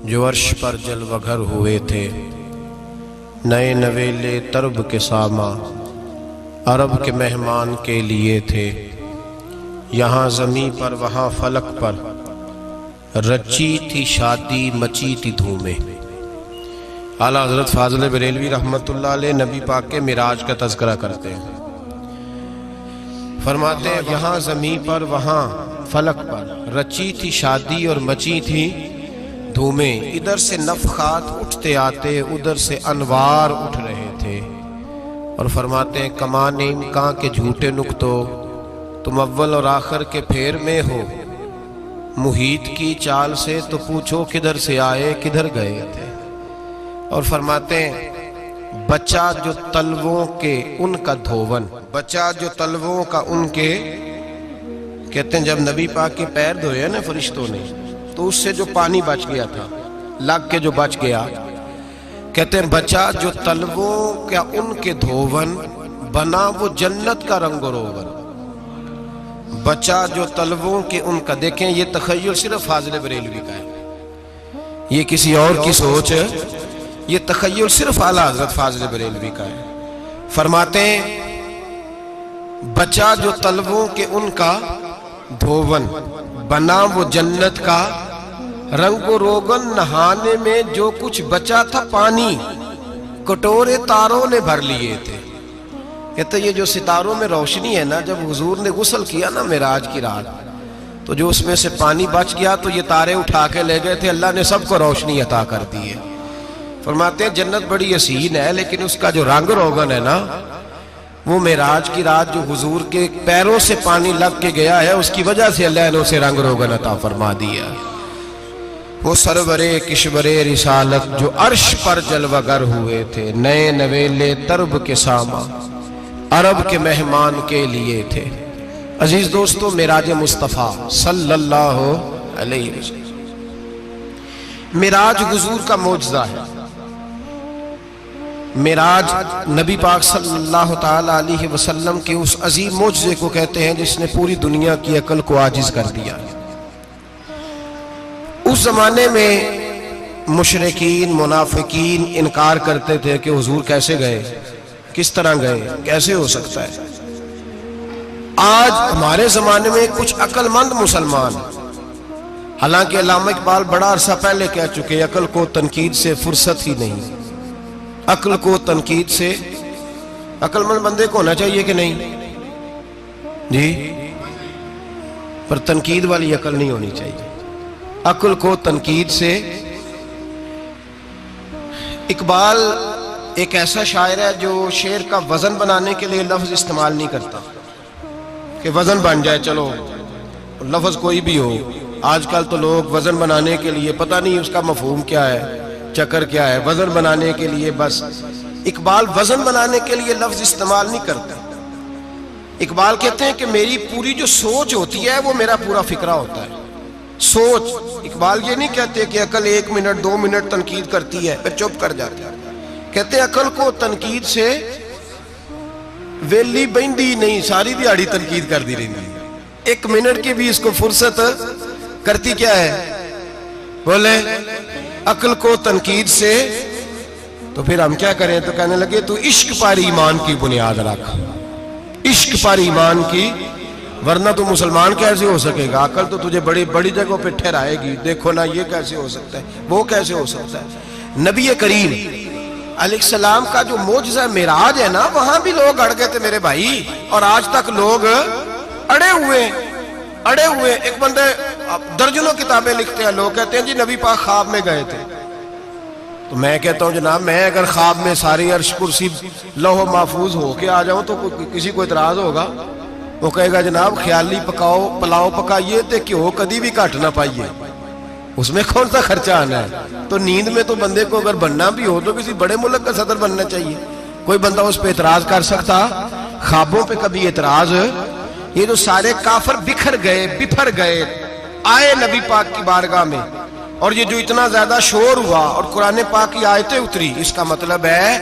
جو عرش پر جلوہ گر ہوئے تھے، نئے نویلے طرب کے ساما عرب کے مہمان کے لیے تھے۔ یہاں زمیں پر وہاں فلک پر رچی تھی شادی مچی تھی دھومیں۔ اعلیٰ حضرت فاضل بریلوی رحمۃ اللہ علیہ نبی پاک کے معراج کا تذکرہ کرتے ہیں، فرماتے ہیں یہاں زمیں پر وہاں فلک پر رچی تھی شادی اور مچی تھی دھومیں۔ ادھر سے نفخات اٹھتے آتے، ادھر سے انوار اٹھ رہے تھے۔ اور فرماتے ہیں کمان امکان کے جھوٹے نکتو، تم اول اور آخر کے پھیر میں ہو۔ محیط کی چال سے تو پوچھو کدھر سے آئے کدھر گئے تھے۔ اور فرماتے ہیں بچہ جو تلووں کے ان کا دھوون، بچہ جو تلووں کا ان کے، کہتے ہیں جب نبی پاک کے پیر دھوئے نا فرشتوں نے تو اس سے جو پانی بچ گیا تھا، لگ کے جو بچ گیا، کہتے ہیں بچہ جو تلووں کا ان کے دھوون بنا وہ جنت کا رنگ و روغن۔ بچہ جو تلووں کے ان کا، دیکھیں یہ تخیل صرف فاضل بریلوی کا ہے، یہ کسی اور کی سوچ ہے، یہ تخیل صرف اعلیٰ حضرت فاضل بریلوی کا ہے۔ فرماتے ہیں بچہ جو تلووں کے ان کا دھوون بنا وہ جنت کا رنگ و روغن، نہانے میں جو کچھ بچا تھا پانی کٹورے تاروں نے بھر لیے تھے۔ کہتے یہ جو ستاروں میں روشنی ہے نا، جب حضور نے غسل کیا نا معراج کی رات، تو جو اس میں سے پانی بچ گیا تو یہ تارے اٹھا کے لے گئے تھے، اللہ نے سب کو روشنی عطا کر دی ہے۔ فرماتے ہیں جنت بڑی حسین ہے لیکن اس کا جو رنگ روغن ہے نا، وہ معراج کی رات جو حضور کے پیروں سے پانی لگ کے گیا ہے، اس کی وجہ سے اللہ نے اسے رنگ روغن عطا فرما دیا۔ وہ سرور کشور رسالت جو عرش پر جلوہ گر ہوئے تھے، نئے نویلے طرب کے ساما عرب کے مہمان کے لیے تھے۔ عزیز دوستو، معراج مصطفیٰ صلی اللہ علیہ وسلم، معراج حضور کا معجزہ ہے۔ معراج نبی پاک صلی اللہ تعالی علیہ وسلم کے اس عظیم معجزے کو کہتے ہیں جس نے پوری دنیا کی عقل کو عاجز کر دیا۔ اس زمانے میں مشرکین منافقین انکار کرتے تھے کہ حضور کیسے گئے، کس طرح گئے، کیسے ہو سکتا ہے۔ آج ہمارے زمانے میں کچھ عقل مند مسلمان، حالانکہ علامہ اقبال بڑا عرصہ پہلے کہہ چکے عقل کو تنقید سے فرصت ہی نہیں، عقل کو تنقید سے، عقل مند بندے کو ہونا چاہیے کہ نہیں جی، پر تنقید والی عقل نہیں ہونی چاہیے، عقل کو تنقید سے۔ اقبال ایک ایسا شاعر ہے جو شعر کا وزن بنانے کے لیے لفظ استعمال نہیں کرتا کہ وزن بن جائے، چلو لفظ کوئی بھی ہو۔ آج کل تو لوگ وزن بنانے کے لیے پتہ نہیں اس کا مفہوم کیا ہے، چکر کیا ہے، وزن بنانے کے لیے بس۔ اقبال وزن بنانے کے لیے لفظ استعمال نہیں کرتا۔ اقبال کہتے ہیں کہ میری پوری جو سوچ ہوتی ہے وہ میرا پورا فکرہ ہوتا ہے، سوچ۔ اقبال یہ نہیں کہتے کہ عقل 1 منٹ 2 منٹ تنقید کرتی ہے پھر چپ کر جاتی ہے، کہتے ہیں عقل کو تنقید سے ویلی بہندی نہیں، ساری دیہاڑی تنقید کر دی رہی، 1 منٹ کی بھی اس کو فرصت کرتی کیا ہے، بولے عقل کو تنقید سے۔ تو پھر ہم کیا کریں، تو کہنے لگے تو عشق پر ایمان کی بنیاد رکھ، عشق پر ایمان کی، ورنہ تو مسلمان کیسے ہو سکے گا، عقل تو تجھے بڑی بڑی جگہوں پہ ٹھہرائے گی، دیکھو نا یہ کیسے ہو سکتا ہے، وہ کیسے ہو سکتا ہے۔ نبی کریم علیہ السلام کا جو معجزہ معراج ہے نا، وہاں بھی لوگ اڑ گئے تھے میرے بھائی، اور آج تک لوگ اڑے ہوئے۔ ایک بندے درجنوں کتابیں لکھتے ہیں، لوگ کہتے ہیں جی نبی پاک خواب میں گئے تھے، تو میں کہتا ہوں جناب میں اگر خواب میں ساری عرش کرسی لوح محفوظ ہو کے آ جاؤں تو کسی کو اعتراض ہوگا؟ وہ کہے گا جناب خیالی پلاؤ پکائیے تے کیوں کدی بھی گھٹ نہ پائیے، اس میں کون سا خرچہ آنا ہے۔ تو نیند میں تو بندے کو اگر بننا بھی ہو تو کسی بڑے ملک کا صدر بننا چاہیے، کوئی بندہ اس پہ اعتراض کر سکتا؟ خوابوں پہ کبھی اعتراض؟ یہ جو سارے کافر بکھر گئے آئے نبی پاک کی بارگاہ میں، اور یہ جو اتنا زیادہ شور ہوا اور قرآن پاک کی آیتیں اتری، اس کا مطلب ہے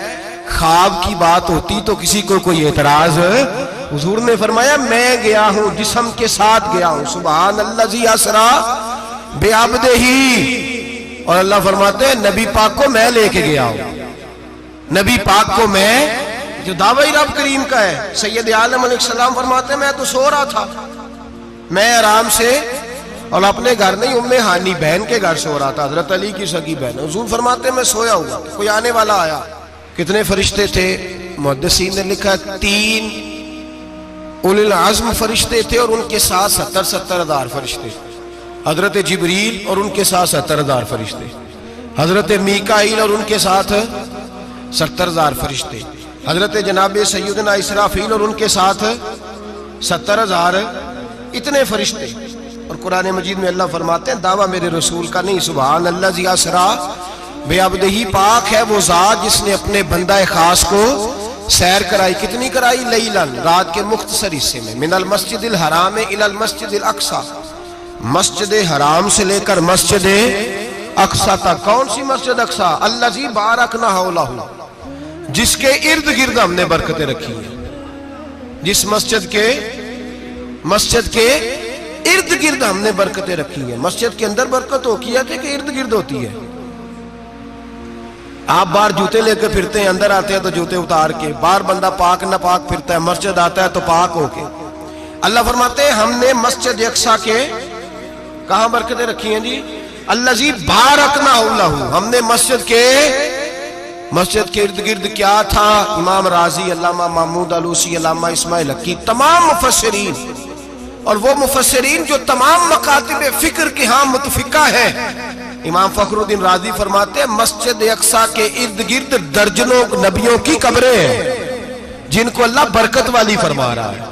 خواب کی بات ہوتی تو کسی کو کوئی اعتراض؟ حضور نے فرمایا میں گیا ہوں، جسم کے ساتھ گیا ہوں، سبحان اللہ ذی اسرا بعبدہ اور اللہ فرماتے ہیں نبی پاک کو میں لے کے گیا ہوں. نبی پاک کو میں، جو دعوی رب کریم کا ہے. سید عالم علیہ السلام فرماتے ہیں میں تو سو رہا تھا، میں آرام سے، اور اپنے گھر نہیں، ام ہانی بہن کے گھر سو رہا تھا، حضرت علی کی سگی بہن. حضور فرماتے ہیں میں سویا ہوا، کوئی آنے والا آیا. کتنے فرشتے تھے؟ محدثین نے لکھا 3 اولی العزم فرشتے تھے، اور ان کے ساتھ 70 ہزار فرشتے. حضرت جبریل اور ان کے ساتھ 70 ہزار فرشتے. حضرت میکائیل اور ان کے ساتھ 70 ہزار فرشتے. حضرت جناب سیدنا اسرافیل اور ان کے ساتھ 70 ہزار. اتنے فرشتے. اور قرآن مجید میں اللہ فرماتے ہیں دعویٰ میرے رسول کا نہیں. سبحان اللہ ذی اسرا بے عبدہ، پاک ہے وہ ذات جس نے اپنے بندہ خاص کو سیر کرائی. کتنی کرائی؟ لیلاً، رات کے مختصر حصے میں. من المسجد الحرام الی المسجد الاقصی، مسجد حرام سے لے کر مسجد اقصی تک. کون سی مسجد اقصی؟ الذی بارکنا حولہ، جس کے ارد گرد ہم نے برکتیں رکھی ہیں. جس مسجد کے ارد گرد ہم نے برکتیں رکھی ہیں. مسجد کے اندر برکت ہوتی ہے کہ ارد گرد ہوتی ہے؟ آپ باہر جوتے لے کے پھرتے ہیں، اندر آتے ہیں تو جوتے اتار کے. باہر بندہ پاک نہ پاک پھرتا ہے، مسجد آتا ہے تو پاک ہو کے. اللہ فرماتے ہیں ہم نے مسجد اقصی کے کہاں برکتیں رکھی ہیں جی؟ الذی بارکنا حولہ، ہم نے مسجد کے ارد گرد کیا تھا؟ امام راضی، علامہ محمود علوسی، علامہ اسماعیل حقی، تمام مفسرین، اور وہ مفسرین جو تمام مکاتب فکر کے ہاں متفقہ ہیں. امام فخر الدین رازی فرماتے ہیں مسجد اقصی کے ارد گرد درجنوں نبیوں کی قبریں ہیں جن کو اللہ برکت والی فرما رہا ہے،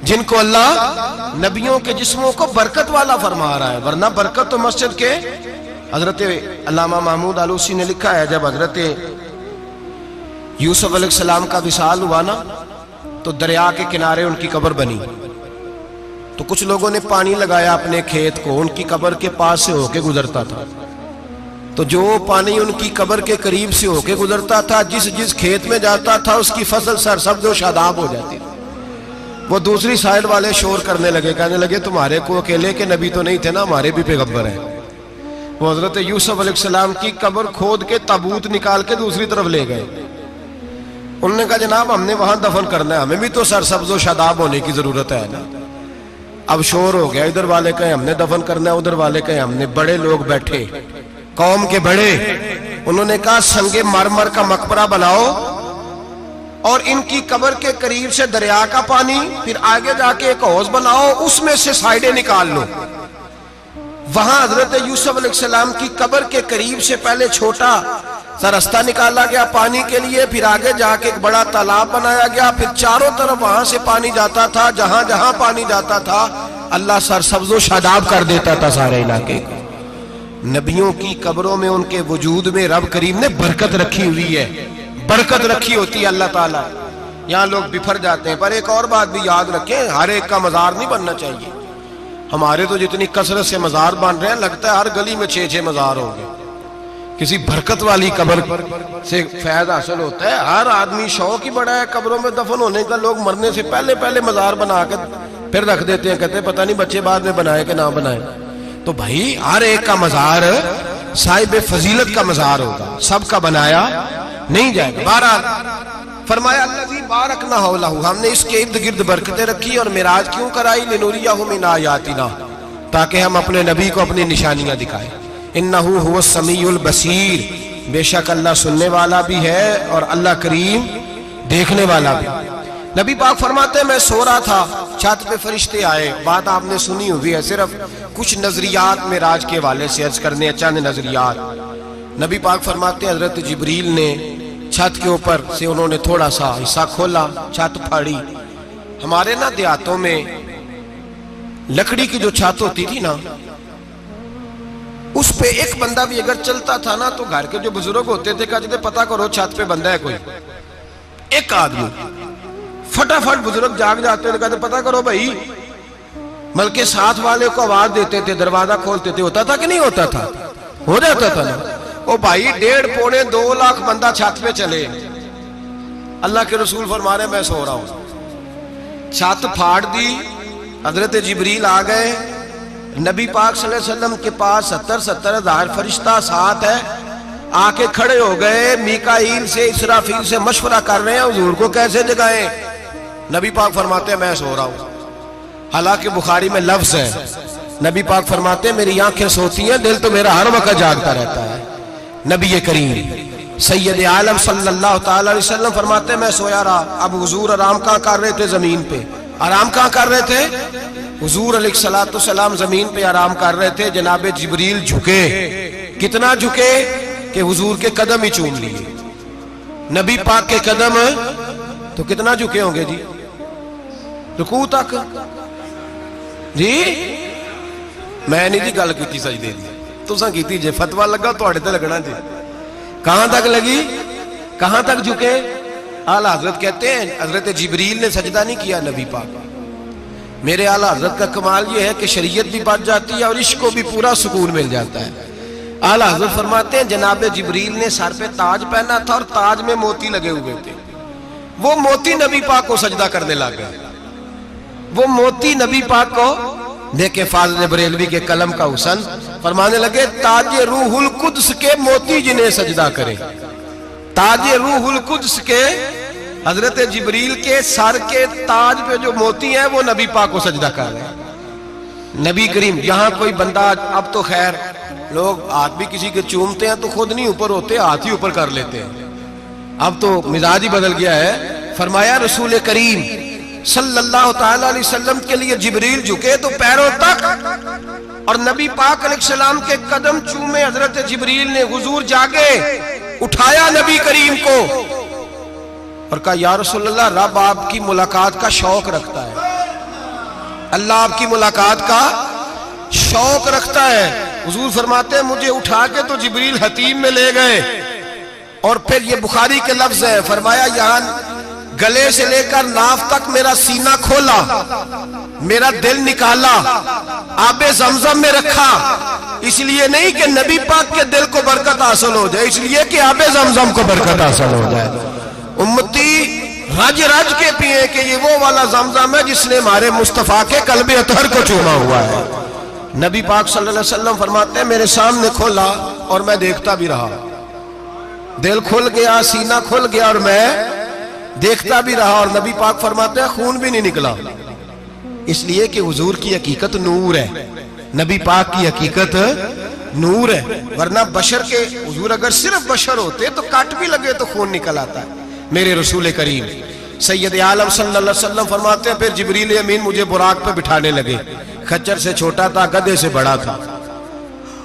جن کو اللہ نبیوں کے جسموں کو برکت والا فرما رہا ہے. ورنہ برکت تو مسجد کے. حضرت علامہ محمود علوسی نے لکھا ہے جب حضرت یوسف علیہ السلام کا وصال ہوا نا تو دریا کے کنارے ان کی قبر بنی. تو کچھ لوگوں نے پانی لگایا اپنے کھیت کو، ان کی قبر کے پاس سے ہو کے گزرتا تھا. تو جو پانی ان کی قبر کے قریب سے ہو کے گزرتا تھا، جس کھیت میں جاتا تھا اس کی فصل سرسبز و شاداب ہو جاتی. وہ دوسری سائیڈ والے شور کرنے لگے، کہنے لگے تمہارے کو اکیلے کے نبی تو نہیں تھے نا، ہمارے بھی پیغمبر ہیں. وہ حضرت یوسف علیہ السلام کی قبر کھود کے تابوت نکال کے دوسری طرف لے گئے. انہوں نے کہا جناب ہم نے وہاں دفن کرنا ہے، ہمیں بھی تو سرسبز و شاداب ہونے کی ضرورت ہے نا. اب شور ہو گیا، ادھر والے کہیں ہم نے دفن کرنا ہے، ادھر والے کہیں ہم نے. بڑے لوگ بیٹھے، قوم کے بڑے، انہوں نے کہا سنگ مرمر کا مقبرہ بناؤ اور ان کی قبر کے قریب سے دریا کا پانی، پھر آگے جا کے ایک حوض بناؤ، اس میں سے سائیڈیں نکال لو. وہاں حضرت یوسف علیہ السلام کی قبر کے قریب سے پہلے چھوٹا سا رستہ نکالا گیا پانی کے لیے، پھر آگے جا کے ایک بڑا تالاب بنایا گیا، پھر چاروں طرف وہاں سے پانی جاتا تھا. جہاں جہاں پانی جاتا تھا اللہ سرسبز و شاداب کر دیتا تھا سارے علاقے کو. نبیوں کی قبروں میں ان کے وجود میں رب کریم نے برکت رکھی ہوئی ہے، برکت رکھی ہوتی ہے اللہ تعالیٰ. یہاں لوگ بفر جاتے ہیں. پر ایک اور بات بھی یاد رکھیں، ہر ایک کا مزار نہیں بننا چاہیے. ہمارے تو جتنی کثرت سے مزار بن رہے ہیں لگتا ہے ہر گلی میں 6 مزار ہوں گے. کسی برکت والی قبر سے فیض حاصل ہوتا ہے. ہر آدمی شوق ہی بڑا ہے قبروں میں دفن ہونے کا. لوگ مرنے سے پہلے مزار بنا کے پھر رکھ دیتے ہیں، کہتے ہیں پتہ نہیں بچے بعد میں بنائے کہ نہ بنائے. تو بھائی ہر ایک کا مزار صاحب فضیلت کا مزار ہوگا، سب کا بنایا نہیں جائے گا. بہرحال فرمایا الذی بارکنا حولہ، ہم نے اس کے ارد گرد برکتیں رکھی. اور معراج کیوں کرائی؟ لنوریہ من آیاتنا، تاکہ ہم اپنے نبی کو اپنی نشانیاں دکھائیں. انہ هو السمیع البصیر، بے شک اللہ سننے والا بھی ہے اور اللہ کریم دیکھنے والا بھی. نبی پاک فرماتے ہیں میں سو رہا تھا، چھت پہ فرشتے آئے. بات آپ نے سنی ہوئی ہے، صرف کچھ نظریات معراج کے حوالے سے عرض کرنے ہیں، چند نظریات. نبی پاک فرماتے ہیں حضرت جبریل نے چھت کے اوپر سے انہوں نے تھوڑا سا حصہ کھولا، چھت پھاڑی. ہمارے نا دیہاتوں میں لکڑی کی جو چھت ہوتی تھی نا، اس پہ ایک بندہ بھی اگر چلتا تھا نا تو گھر کے جو بزرگ ہوتے تھے کہتے تھے پتہ کرو چھت پہ بندہ ہے کوئی. ایک آدمی فٹافٹ بزرگ جاگ جاتے تھے، کہتے پتہ کرو بھائی. بلکہ ساتھ والے کو آواز دیتے تھے، دروازہ کھولتے تھے. ہوتا تھا کہ نہیں ہوتا تھا؟ ہو جاتا تھا نا. او بھائی 1.5-2 لاکھ بندہ چھت پہ چلے، اللہ کے رسول فرما رہے میں سو رہا ہوں. چھت پھاڑ دی، حضرت جبریل آ گئے، نبی پاک صلی اللہ علیہ وسلم کے پاس 70 ہزار فرشتہ ساتھ ہے، آ کے کھڑے ہو گئے، میکائیل سے اسرافیل سے مشورہ کر رہے ہیں حضور کو کیسے جگائیں۔ نبی پاک فرماتے ہیں میں سو رہا ہوں، حالانکہ بخاری میں لفظ ہے، نبی پاک فرماتے ہیں میری آنکھیں سوتی ہیں، دل تو میرا ہر وقت جاگتا رہتا ہے۔ نبی کریم سید عالم صلی اللہ تعالی علیہ وسلم فرماتے ہیں میں سویا رہا۔ اب حضور آرام کہاں کر رہے تھے؟ زمین پہ۔ آرام کہاں کر رہے تھے؟ حضور علیہ السلام زمین پہ آرام کر رہے تھے، جناب جبریل جھکے، کتنا جھکے کہ حضور کے قدم ہی چوم لیے۔ نبی پاک کے قدم تو کتنا جھکے ہوں گے جی؟ رکوع تک جی؟ میں نہیں جی گل کی سجدے دی، تساں کیتی جے، فتویٰ لگا تواڈے تے لگنا جی۔ کہاں تک لگی؟ کہاں تک جھکے؟ اعلیٰ حضرت کہتے ہیں حضرت جبریل نے سجدہ نہیں کیا نبی پاک۔ میرے اعلیٰ حضرت کا کمال یہ ہے کہ شریعت بھی بچ جاتی ہے اور عشق کو بھی پورا سکون مل جاتا ہے۔ اعلیٰ حضرت فرماتے ہیں جناب جبریل نے سر پہ تاج پہنا تھا اور تاج میں موتی لگے ہوئے تھے، وہ موتی نبی پاک کو سجدہ کرنے لگ گئے، وہ موتی نبی پاک کو دیکھیں۔ فاضل بریلوی کے قلم کا حسن فرمانے لگے تاج روح القدس کے موتی جنہیں سجدہ کرے، تاج روح القدس کے حضرت جبریل کے سر کے تاج پہ جو موتی ہیں وہ نبی پاک کو سجدہ کر رہے ہیں۔ نبی کریم یہاں کوئی بندہ، اب تو خیر لوگ ہاتھ بھی کسی کے چومتے ہیں تو خود نہیں اوپر ہوتے، ہاتھ ہی اوپر کر لیتے ہیں، اب تو مزاج ہی بدل گیا ہے۔ فرمایا رسول کریم صلی اللہ تعالی علیہ وسلم کے لیے جبریل جھکے تو پیروں تک، اور نبی پاک علیہ السلام کے قدم چومے حضرت جبریل نے۔ حضور جاگے، اٹھایا نبی کریم کو اور کہا یا رسول اللہ، رب آپ کی ملاقات کا شوق رکھتا ہے، اللہ آپ کی ملاقات کا شوق رکھتا ہے۔ حضور فرماتے ہیں مجھے اٹھا کے تو جبریل حتیم میں لے گئے، اور پھر یہ بخاری کے لفظ ہے، فرمایا یہاں گلے سے لے کر ناف تک میرا سینہ کھولا، میرا دل نکالا، آب زمزم میں رکھا، اس لیے نہیں کہ نبی پاک کے دل کو برکت حاصل ہو جائے، اس لیے کہ آب زمزم کو برکت حاصل ہو جائے۔ امتی رج رج کے پیئے کہ یہ وہ والا زمزم ہے جس نے ہمارے مصطفیٰ کے قلب اطہر کو چوما ہوا ہے۔ نبی پاک صلی اللہ علیہ وسلم فرماتے ہیں میرے سامنے کھولا اور میں دیکھتا بھی رہا، دل کھل گیا، سینہ کھل گیا اور میں دیکھتا بھی رہا، اور نبی پاک فرماتے ہیں خون بھی نہیں نکلا، اس لیے کہ حضور کی حقیقت نور ہے، نبی پاک کی حقیقت نور ہے، ورنہ بشر کے حضور اگر صرف بشر ہوتے تو کٹ بھی لگے تو خون نکل آتا ہے۔ میرے رسول کریم سید عالم صلی اللہ علیہ وسلم فرماتے ہیں پھر جبریل امین مجھے براق پہ بٹھانے لگے، خچر سے چھوٹا تھا، گدھے سے بڑا تھا،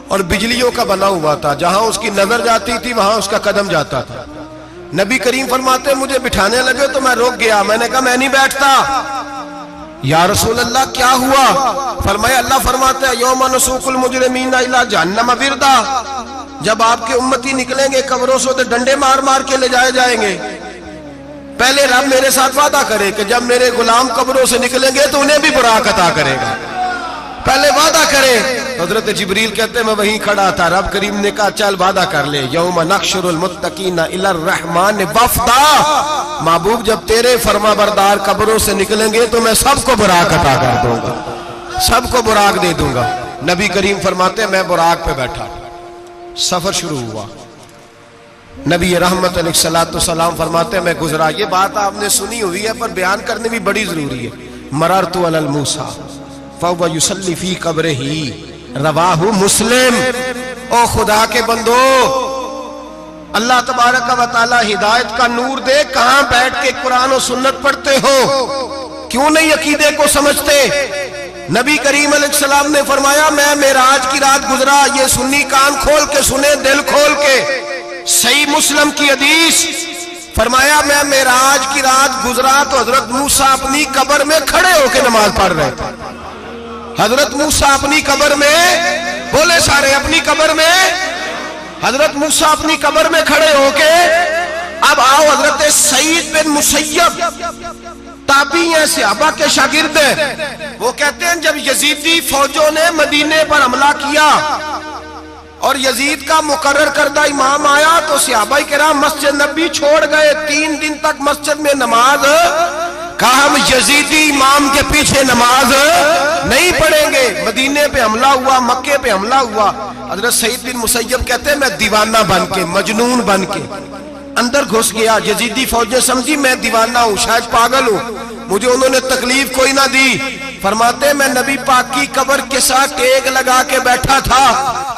اور بجلیوں کا بنا ہوا تھا، جہاں اس کی نظر جاتی تھی وہاں اس کا قدم جاتا تھا۔ نبی کریم فرماتے ہیں مجھے بٹھانے لگے تو میں رک گیا، میں نے کہا میں نہیں بیٹھتا۔ یا رسول اللہ کیا ہوا؟ فرمایا اللہ فرماتا ہے یوم نسوق المجرمین الی جہنم وردا، جب آپ کے امتی نکلیں گے قبروں سے تو ڈنڈے مار مار کے لے جائے جائیں گے۔ پہلے رب میرے ساتھ وعدہ کرے کہ جب میرے غلام قبروں سے نکلیں گے تو انہیں بھی براق عطا کرے گا، پہلے وعدہ کرے۔ حضرت جبریل کہتے ہیں میں وہیں کھڑا تھا، رب کریم نے کہا چل وعدہ کر لے، یوم نحشر المتقین الی الرحمن وفدا، محبوب جب تیرے فرما بردار قبروں سے نکلیں گے تو میں سب کو براق عطا کر دوں گا، سب کو براق دے دوں گا۔ نبی کریم فرماتے ہیں میں براق پہ بیٹھا، سفر شروع ہوا، نبی رحمت علیہ السلام فرماتے ہیں میں گزرا۔ یہ بات آپ نے سنی ہوئی ہے پر بیان کرنے بھی بڑی ضروری ہے۔ مررت علی الموسیٰ فَهُوَ يُصَلِّ فِي قَبْرِهِ رواہ مسلم۔ او خدا کے بندو، اللہ تبارک و تعالی ہدایت کا نور دے، کہاں بیٹھ کے قرآن و سنت پڑھتے ہو؟ کیوں نہیں عقیدے کو سمجھتے؟ نبی کریم علیہ السلام نے فرمایا میں معراج کی رات گزرا، یہ سنی کان کھول کے سنے، دل کھول کے، صحیح مسلم کی حدیث، فرمایا میں معراج کی رات گزرا تو حضرت موسیٰ اپنی قبر میں کھڑے ہو کے نماز پڑھ رہے تھے۔ حضرت موسیٰ اپنی قبر میں، بولے سارے اپنی قبر میں، حضرت موسیٰ اپنی قبر میں کھڑے ہو کے۔ اب آؤ حضرت سعید بن مسیب تابعی ہیں، صحابہ کے شاگرد ہیں، وہ کہتے ہیں جب یزیدی فوجوں نے مدینے پر حملہ کیا اور یزید کا مقرر کردہ امام آیا تو صحابہ کرام مسجد نبی چھوڑ گئے، 3 دن تک مسجد میں نماز کہا ہم یزیدی امام کے پیچھے نماز نہیں پڑھیں گے. مدینے پہ حملہ ہوا, مکے پہ حملہ ہوا. حضرت سعید بن مسیب کہتے ہیں میں دیوانہ بن کے, مجنون بن کے اندر گھس گیا. یزیدی فوجیں سمجھی میں دیوانہ ہوں, شاید پاگل ہوں, مجھے انہوں نے تکلیف کوئی نہ دی. فرماتے میں نبی پاک کی قبر کے ساتھ ٹیک لگا کے بیٹھا تھا,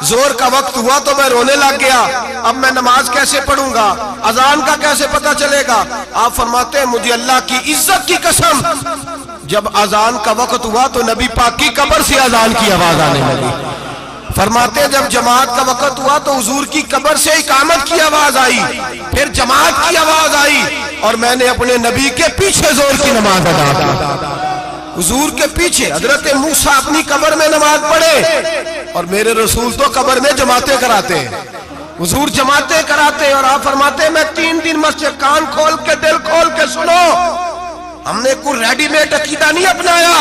زور کا وقت ہوا تو میں رونے لگ گیا. اب میں نماز کیسے پڑھوں گا, اذان کا کیسے پتہ چلے گا. آپ فرماتے ہیں مجھے اللہ کی عزت کی قسم, جب اذان کا وقت ہوا تو نبی پاک کی قبر سے اذان کی آواز آنے لگی. فرماتے ہیں جب جماعت کا وقت ہوا تو حضور کی قبر سے اقامت کی آواز آئی, پھر جماعت کی آواز آئی, اور میں نے اپنے نبی کے پیچھے زور کی نماز ادا کی. حضور کے پیچھے حضرت موسیٰ اپنی قبر میں نماز پڑھے, اور میرے رسول تو قبر میں جماعتیں کراتے ہیں. حضور جماعتیں کراتے ہیں, اور آپ فرماتے ہیں میں 3 دن مسجد, کان کھول کے دل کھول کے سنو, ہم نے کوئی ریڈی میڈ عقیدہ نہیں اپنایا,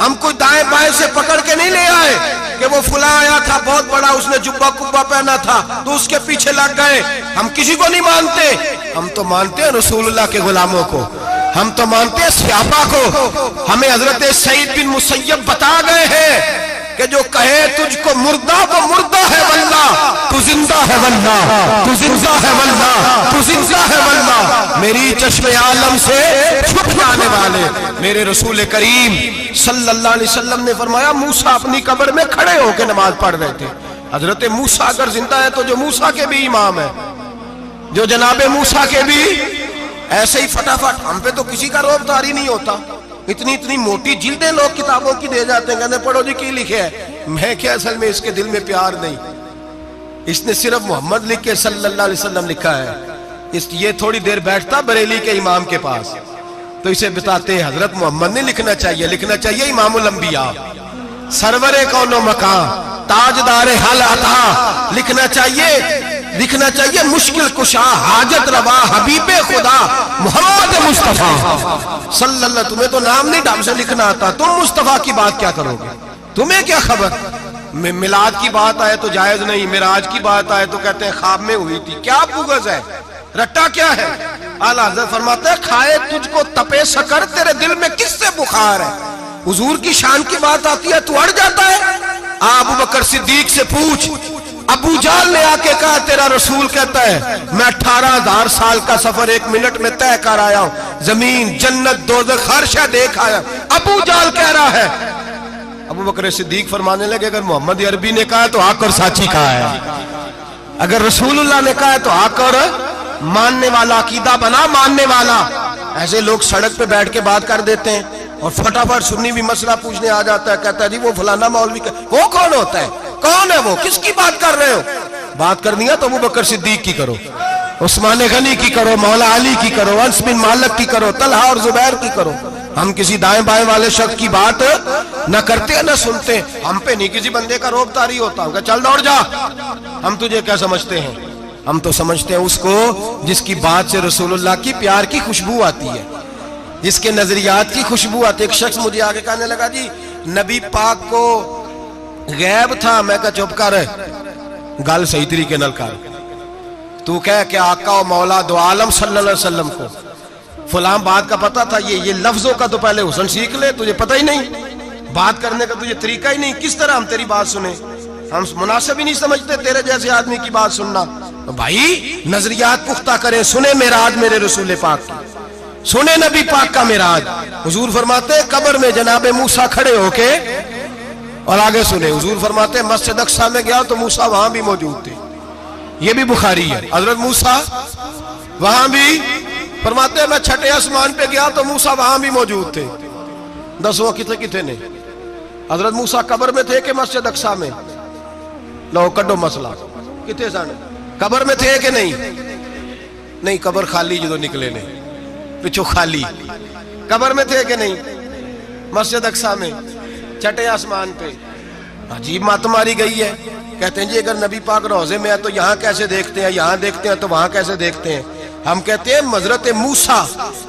ہم کوئی دائیں بائیں سے پکڑ کے نہیں لے آئے کہ وہ فلاں آیا تھا بہت بڑا, اس نے جبہ کبہ پہنا تھا تو اس کے پیچھے لگ گئے. ہم کسی کو نہیں مانتے, ہم تو مانتے ہیں رسول اللہ کے غلاموں کو, ہم تو مانتے ہیں صحابہ کو. ہمیں حضرت سعید بن مسیب بتا گئے ہیں کہ جو کہے تجھ کو مردہ وہ مردہ ہے واللہ, تو زندہ ہے واللہ, تو زندہ ہے واللہ, تو زندہ ہے واللہ. میری چشم عالم سے چھپ جانے والے میرے رسول کریم صلی اللہ علیہ وسلم نے فرمایا موسیٰ اپنی قبر میں کھڑے ہو کے نماز پڑھ رہے تھے. حضرت موسیٰ اگر زندہ ہے تو جو موسیٰ کے بھی امام ہے, جو جناب موسیٰ کے بھی ایسے ہی فٹافٹ. ہم پہ تو کسی کا روب داری نہیں ہوتا, اتنی موٹی جلدیں لوگ کتابوں کی دے جاتے ہیں, کہتے پڑھو جی کی لکھے ہے. میں کیا, اصل میں اس کے دل میں پیار نہیں, اس نے صرف محمد لکھ کے صلی اللہ علیہ وسلم لکھا ہے. یہ تھوڑی دیر بیٹھتا بریلی کے امام کے پاس تو اسے بتاتے ہیں حضرت محمد نے لکھنا چاہیے, لکھنا چاہیے امام الانبیاء, سرور کون و مکان, تاجدار حل عطا, لکھنا چاہیے مشکل کشا, حاجت روا, حبیب خدا محمد مصطفیٰ صلی اللہ. تمہیں تو نام نہیں ڈھنگ سے لکھنا آتا, تم مصطفیٰ کی بات کیا کرو گے, تمہیں کیا خبر. میلاد کی بات آئے تو جائز نہیں, معراج کی بات آئے تو کہتے ہیں خواب میں ہوئی تھی. کیا بغض ہے, رٹا کیا ہے. اعلیٰ حضرت فرماتا ہے کھائے تجھ کو تپے سکر, تیرے دل میں کس سے بخار ہے. حضور کی شان کی بات آتی ہے تو اڑ جاتا ہے. ابو بکر صدیق سے پوچھ, ابو جال نے آ کے کہا تیرا رسول کہتا ہے میں 18,000 سال کا سفر 1 منٹ میں طے کر آیا ہوں, زمین جنت دوزخ ہر شے دیکھ آیا. ابو جال کہہ رہا ہے. ابو بکر صدیق فرمانے لگے اگر محمد عربی نے کہا تو آ کر ساتھی کہا ہے, اگر رسول اللہ نے کہا ہے تو آ کر ماننے والا, عقیدہ بنا ماننے والا. ایسے لوگ سڑک پہ بیٹھ کے بات کر دیتے ہیں اور فٹافٹ سنی بھی مسئلہ پوچھنے آ جاتا ہے, کہتا ہے جی وہ فلانا مولوی کا, وہ کون ہوتا ہے, کون ہے وہ, کس کی بات کر رہے ہو. بات کرنی ہے تو ابو بکر صدیق کی کرو, عثمان غنی کی کرو, مولا علی کی کرو, انس بن مالک کی کرو, طلحہ اور زبیر کی کرو. ہم کسی دائیں بائیں والے شخص کی بات نہ کرتے نہ سنتے. ہم پہ نہیں کسی بندے کا روب طاری ہوتا, ہم کہ چل دوڑ جا, ہم تجھے کیا سمجھتے ہیں. ہم تو سمجھتے ہیں اس کو جس کی بات سے رسول اللہ کی پیار کی خوشبو آتی ہے, جس کے نظریات کی خوشبو آتی ہے. ایک شخص مجھے آگے کہنے لگا جی نبی پاک کو غیب تھا. میں کہا چپ کر, گل صحیح طریقے نال کر. تو کہہ کہ آقا و مولا دو عالم صلی اللہ علیہ وسلم کو فلاں بات کا پتہ تھا, یہ لفظوں کا تو پہلے حسن سیکھ لے, تجھے پتہ ہی نہیں, بات کرنے کا تجھے طریقہ ہی نہیں, کس طرح ہم تیری بات سنیں. ہم مناسب ہی نہیں سمجھتے تیرے جیسے آدمی کی بات سننا. بھائی نظریات پختہ کریں, سنیں معراج میرے رسول پاک کی, سنیں نبی پاک کا معراج. حضور فرماتے ہیں قبر میں جناب موسیٰ کھڑے ہو کے, اور آگے سنیں حضور فرماتے ہیں مسجد اقصیٰ میں گیا تو موسیٰ وہاں بھی موجود تھے. یہ بھی بخاری ہے. حضرت موسیٰ وہاں بھی, فرماتے ہیں میں 6 آسمان پہ گیا تو موسیٰ وہاں بھی موجود تھے. 10 کتنے نے حضرت موسیٰ قبر میں تھے کہ مسجد اقصیٰ میں؟ لو کڈو مسئلہ, کتنے سانے قبر میں تھے کہ نہیں, قبر خالی جدو نکلے نے پچھو خالی, قبر میں تھے کہ نہیں, مسجد اقصیٰ میں 6 آسمان پہ. عجیب مات ماری گئی ہے. کہتے ہیں جی اگر نبی پاک روضے میں ہے تو یہاں کیسے دیکھتے ہیں, یہاں دیکھتے ہیں تو وہاں کیسے دیکھتے ہیں. ہم کہتے ہیں حضرت موسیٰ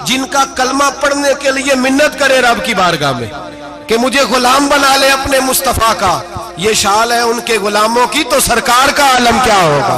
جن کا کلمہ پڑھنے کے لیے منت کرے رب کی بارگاہ میں کہ مجھے غلام بنا لے اپنے مصطفیٰ کا, یہ شال ہے ان کے غلاموں کی, تو سرکار کا عالم کیا ہوگا.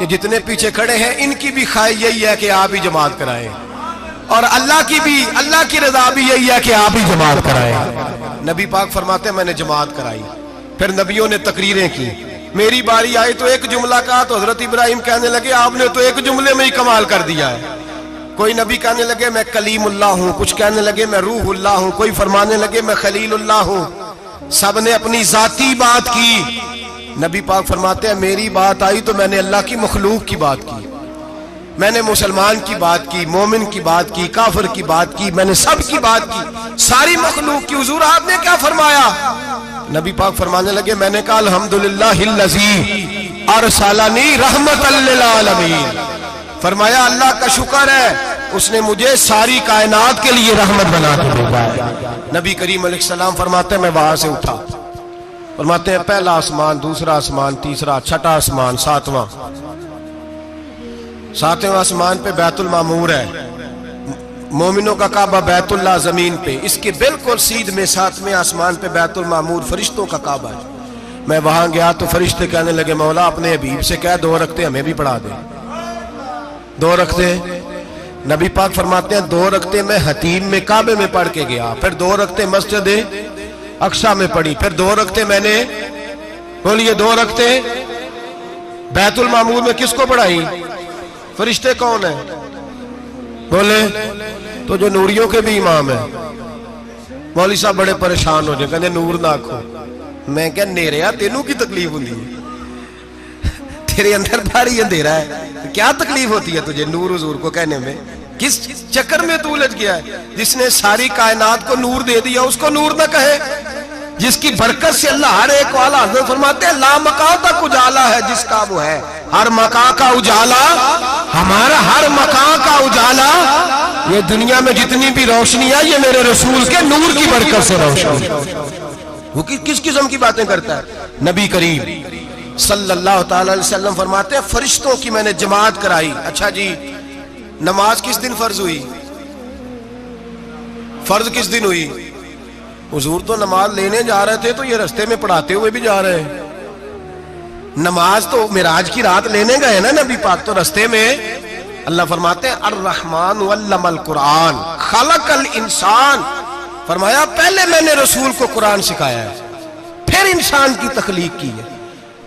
یہ جتنے پیچھے کھڑے ہیں ان کی بھی خواہش یہی ہے کہ آپ ہی جماعت کرائیں، اور اللہ کی رضا بھی یہی ہے کہ آپ ہی جماعت کرائیں۔ نبی پاک فرماتے ہیں میں نے جماعت کرائی، پھر نبیوں نے تقریریں کی، میری باری آئی تو ایک جملہ کہا تو حضرت ابراہیم کہنے لگے آپ نے تو ایک جملے میں ہی کمال کر دیا ہے۔ کوئی نبی کہنے لگے میں کلیم اللہ ہوں، کچھ کہنے لگے میں روح اللہ ہوں، کوئی فرمانے لگے میں خلیل اللہ ہوں، سب نے اپنی ذاتی بات کی۔ نبی پاک فرماتے ہیں میری بات آئی تو میں نے اللہ کی مخلوق کی بات کی، میں نے مسلمان کی بات کی، مومن کی بات کی، کافر کی بات کی، میں نے سب کی بات کی، ساری مخلوق کی۔ حضور آپ نے کیا فرمایا؟ نبی پاک فرمانے لگے میں نے کہا الحمدللہ الذی ارسلنی رحمت للعالمین، فرمایا اللہ کا شکر ہے اس نے مجھے ساری کائنات کے لیے رحمت بنا کے بھیجا ہے۔ نبی کریم علیہ السلام فرماتے ہیں میں وہاں سے اٹھا، فرماتے ہیں پہلا آسمان، دوسرا آسمان، تیسرا، چھٹا آسمان، ساتواں آسمان پہ بیت المعمور ہے، مومنوں کا کعبہ بیت اللہ زمین پہ، اس کے بالکل سیدھ میں ساتویں آسمان پہ بیت المعمور فرشتوں کا کعبہ ہے۔ میں وہاں گیا تو فرشتے کہنے لگے مولا اپنے حبیب سے کہہ 2 رکعتیں ہمیں بھی پڑھا دے۔ 2 رکعتیں، نبی پاک فرماتے ہیں 2 رکعتیں میں حتیم میں کعبے میں پڑھ کے گیا، پھر 2 رکعتیں مسجد اقصی میں پڑھی، پھر 2 رکعتیں میں نے، بولیے 2 رکعتیں بیت المعمور میں کس کو پڑھائی؟ فرشتے کون ہیں؟ بولے تو جو نوریوں کے بھی امام ہیں۔ مولوی صاحب بڑے پریشان ہو جائے، کہنے نور نہ آکھو۔ میں کہ نیریا تینوں کی تکلیف ہوندی ہے، تیرے اندر بھاری اندھیرا ہے، کیا تکلیف ہوتی ہے تجھے نور حضور کو کہنے میں؟ کس چکر میں تو الجھ گیا ہے؟ جس نے ساری کائنات کو نور دے دیا اس کو نور نہ کہے، جس کی برکت سے اللہ ہر ایک والا، حضرت فرماتے ہیں لا مکان تک اجالا ہے جس کا وہ ہے، ہر مکان کا اجالا ہمارا، ہر مکان کا اجالا، یہ دنیا میں جتنی بھی روشنی ہے یہ میرے رسول کے نور کی برکت سے روشن۔ وہ کس قسم کی باتیں کرتا ہے؟ نبی کریم صلی اللہ تعالی علیہ وسلم فرماتے ہیں فرشتوں کی میں نے جماعت کرائی۔ اچھا جی نماز کس دن فرض ہوئی؟ فرض کس دن ہوئی؟ حضور تو نماز لینے جا رہے تھے تو یہ رستے میں پڑھاتے ہوئے بھی جا رہے ہیں۔ نماز تو معراج کی رات لینے گئے نا نبی پاک، تو رستے میں اللہ فرماتے ہیں الرحمن علم القرآن خلق الانسان، فرمایا پہلے میں نے رسول کو قرآن سکھایا ہے پھر انسان کی تخلیق کی ہے۔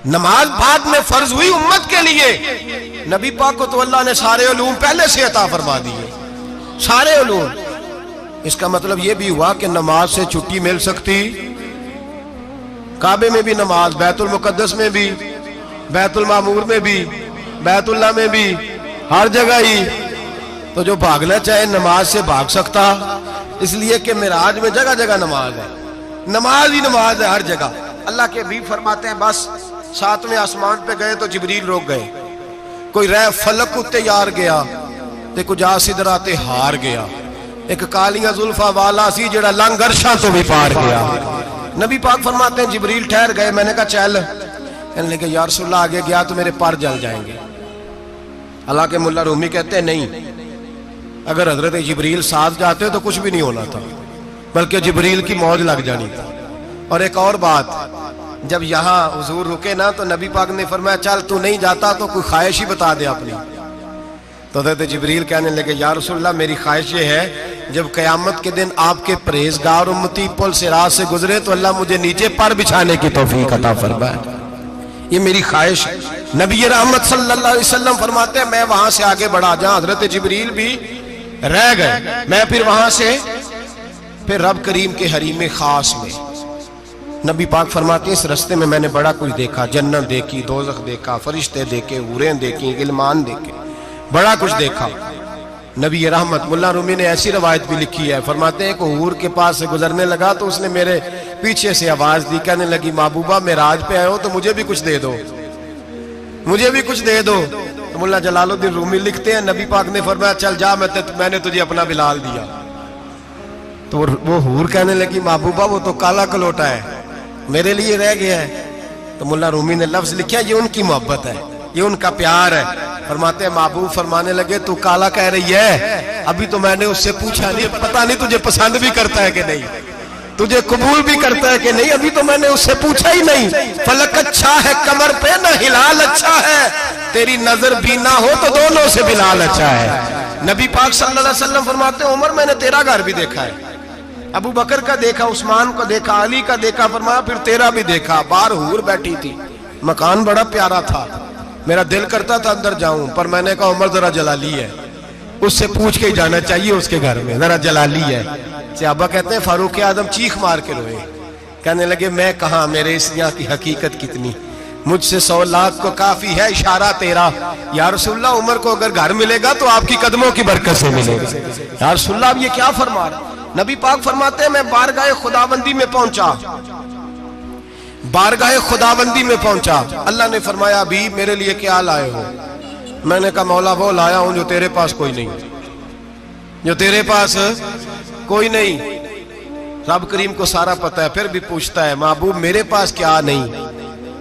نماز بعد میں فرض ہوئی امت کے لیے، نبی پاک کو تو اللہ نے سارے علوم پہلے سے عطا فرما دیے، سارے علوم۔ اس کا مطلب یہ بھی ہوا کہ نماز سے چھٹی مل سکتی، کعبے میں بھی نماز، بیت المقدس میں بھی، بیت المعمور میں بھی، بیت اللہ میں بھی، ہر جگہ ہی۔ تو جو بھاگنا چاہے نماز سے بھاگ سکتا، اس لیے کہ معراج میں جگہ جگہ نماز ہے، نماز ہی نماز ہے ہر جگہ۔ اللہ کے بھی فرماتے ہیں بس 7ویں آسمان پہ گئے تو جبریل روک گئے، کوئی رہ فلک اتے یار گیا تے کچھ سدراتے ہار گیا، ایک کالیاں زلفا والا سی جڑا لنگ عرشاں تو بھی پار گیا۔ نبی پاک فرماتے ہیں جبریل ٹھہر گئے، میں نے کہا چل، کہنے لگے یا رسول اللہ آگے گیا تو میرے پر جل جائیں گے۔ حالانکہ ملا رومی کہتے ہیں نہیں، اگر حضرت جبریل ساتھ جاتے تو کچھ بھی نہیں ہونا تھا، بلکہ جبریل کی موج لگ جانی تھی۔ اور ایک اور بات، جب یہاں حضور رکے نا تو نبی پاک نے فرمایا چل تو نہیں جاتا تو کوئی خواہش ہی بتا دے اپنی۔ تو حضرت جبریل کہنے لگے یا رسول اللہ میری خواہش یہ ہے جب قیامت کے دن آپ کے پرہیزگار امتی پل سے راہ سے گزرے تو اللہ مجھے نیچے پر بچھانے کی توفیق عطا فرمائے، یہ میری خواہش ہے۔ نبی رحمت صلی اللہ علیہ وسلم فرماتے ہیں میں وہاں سے آگے بڑھا جہاں حضرت جبریل بھی رہ گئے، میں پھر وہاں سے پھر رب کریم کے حریم خاص میں۔ نبی پاک فرماتے ہیں اس رستے میں نے بڑا کچھ دیکھا، جنت دیکھی، دوزخ دیکھا، فرشتے دیکھے، حوریں دیکھی، غلمان دیکھے، بڑا کچھ دیکھا۔ نبی رحمت ملا رومی نے ایسی روایت بھی لکھی ہے، فرماتے ہیں کہ حور کے پاس سے گزرنے لگا تو اس نے میرے پیچھے سے آواز دی، کہنے لگی محبوبہ معراج پہ آئے ہو تو مجھے بھی کچھ دے دو، مجھے بھی کچھ دے دو۔ تو ملا جلال الدین رومی لکھتے ہیں نبی پاک نے فرمایا چل جا میں نے تجھے اپنا بلال دیا۔ تو وہ حور کہنے لگی محبوبہ وہ تو کالا کلوٹا ہے، میرے لیے رہ گیا ہے۔ تو ملا رومی نے لفظ لکھا یہ ان کی محبت ہے، یہ ان کا پیار ہے۔ فرماتے ہیں محبوب فرمانے لگے تو کالا کہہ رہی ہے، ابھی تو میں نے اس سے پوچھا نہیں، پتہ نہیں تجھے پسند بھی کرتا ہے کہ نہیں، تجھے قبول بھی کرتا ہے کہ نہیں، ابھی تو میں نے اس سے پوچھا ہی نہیں۔ فلک اچھا ہے کمر پہ نہ ہلال اچھا ہے، تیری نظر بھی نہ ہو تو دونوں سے بلال اچھا ہے۔ نبی پاک صلی اللہ علیہ وسلم فرماتے ہیں عمر میں نے تیرا گھر بھی دیکھا ہے، ابو بکر کا دیکھا، عثمان کو دیکھا، علی کا دیکھا، فرمایا پھر تیرا بھی دیکھا، باہر حور بیٹھی تھی، مکان بڑا پیارا تھا، میرا دل کرتا تھا اندر جاؤں، پر میں نے کہا عمر ذرا جلالی ہے، اس سے پوچھ کے ہی جانا چاہیے اس کے گھر میں، ذرا جلالی ہے۔ صحابہ کہتے ہیں فاروق اعظم چیخ مار کے روئے، کہنے لگے میں کہاں، میرے اس یہاں کی حقیقت کتنی، مجھ سے 100 لاکھ کو کافی ہے اشارہ تیرا، یا رسول اللہ عمر کو اگر گھر ملے گا تو آپ کی قدموں کی برکت سے ملے گا۔ یا رسول اللہ اب یہ کیا فرما رہا؟ نبی پاک فرماتے ہیں میں بارگاہ خداوندی میں پہنچا، بارگاہ خداوندی میں پہنچا، اللہ نے فرمایا ابھی میرے لیے کیا لائے ہو؟ میں نے کہا مولا وہ لایا ہوں جو تیرے پاس کوئی نہیں، جو تیرے پاس کوئی نہیں۔ رب کریم کو سارا پتہ ہے، پھر بھی پوچھتا ہے محبوب میرے پاس کیا نہیں؟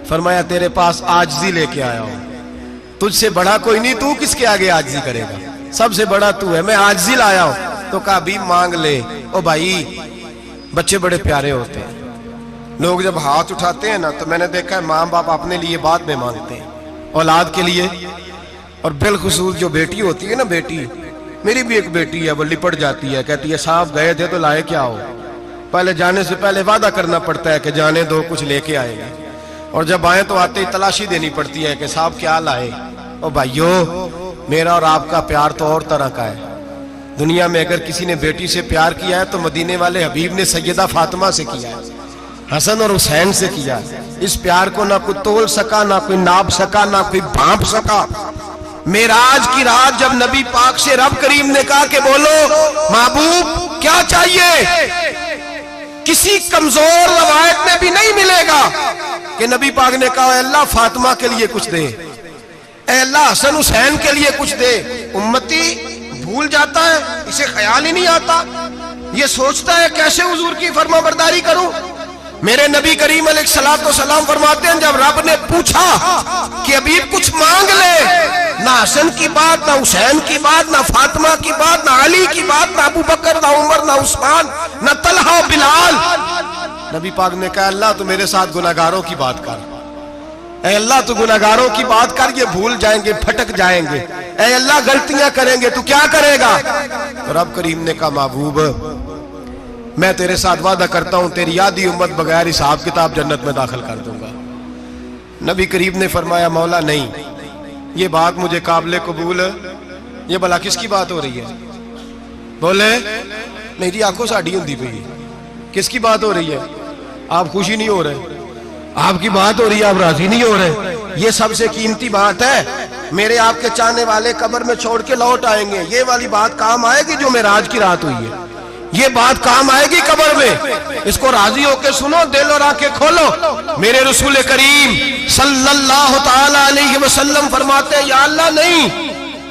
فرمایا تیرے پاس عاجزی لے کے آیا ہوں، تجھ سے بڑا کوئی نہیں، تو کس کے آگے عاجزی کرے گا، سب سے بڑا تو ہے، میں عاجزی لایا ہوں۔ تو کہا بھی مانگ لے۔ او بھائی بچے بڑے پیارے ہوتے ہیں، لوگ جب ہاتھ اٹھاتے ہیں نا تو میں نے دیکھا ہے ماں باپ اپنے لیے بعد میں مانگتے ہیں، اولاد کے لیے، اور بالخصوص جو بیٹی ہوتی ہے نا، بیٹی میری بھی ایک بیٹی ہے، وہ لپٹ جاتی ہے، کہتی ہے صاحب گئے تھے تو لائے کیا ہو؟ پہلے جانے سے پہلے وعدہ کرنا پڑتا ہے کہ جانے دو کچھ لے کے آئے گا، اور جب آئیں تو آتے ہی تلاشی دینی پڑتی ہے کہ صاحب کیا لائے۔ او بھائیو میرا اور آپ کا پیار تو اور طرح کا ہے، دنیا میں اگر کسی نے بیٹی سے پیار کیا ہے تو مدینے والے حبیب نے سیدہ فاطمہ سے کیا ہے، حسن اور حسین سے کیا ہے۔ اس پیار کو نہ کوئی تول سکا، نہ کوئی ناپ سکا، نہ کوئی بھانپ سکا۔ معراج کی رات جب نبی پاک سے رب کریم نے کہا کہ بولو محبوب کیا چاہیے، کسی کمزور روایت میں بھی نہیں ملے گا کہ نبی پاک نے کہا اے اللہ فاطمہ کے لیے کچھ دے، اے اللہ حسن حسین کے لیے کچھ دے۔ امتی بھول جاتا ہے، اسے خیال ہی نہیں آتا، یہ سوچتا ہے کیسے حضور کی فرما برداری کروں۔ میرے نبی کریم علیہ الصلوۃ والسلام فرماتے ہیں جب رب نے پوچھا کہ ابھی کچھ مانگ لے، نہ حسن کی بات، نہ حسین کی بات، نہ فاطمہ کی بات، نہ علی کی بات، نہ ابو بکر، نہ عمر، نہ عثمان، نہ طلحہ، بلال، نبی پاک نے کہا اللہ تو میرے ساتھ گناہگاروں کی بات کر، اے اللہ تو گناہگاروں کی بات کر، یہ بھول جائیں گے، پھٹک جائیں گے، اے اللہ غلطیاں کریں گے تو کیا کرے گا؟ تو رب کریم نے کہا محبوب میں تیرے ساتھ وعدہ کرتا ہوں تیری آدھی امت بغیر حساب کتاب جنت میں داخل کر دوں گا۔ نبی کریم نے فرمایا مولا نہیں، یہ بات مجھے قابل قبول ہے، یہ بھلا کس کی بات ہو رہی ہے؟ بولے نہیں جی آنکھوں ساڑھی ہوندی پئی، کس کی بات ہو رہی ہے؟ آپ خوشی نہیں ہو رہے، آپ کی بات ہو رہی ہے، آپ راضی نہیں ہو رہے۔ یہ سب سے قیمتی بات ہے، میرے آپ کے چاہنے والے قبر میں چھوڑ کے لوٹ آئیں گے، یہ والی بات کام آئے گی جو معراج کی رات ہوئی ہے، یہ بات کام آئے گی قبر میں، اس کو راضی ہو کے سنو، دل اور آنکھیں کھولو۔ میرے رسول کریم صلی اللہ تعالی علیہ وسلم فرماتے ہیں یا اللہ نہیں،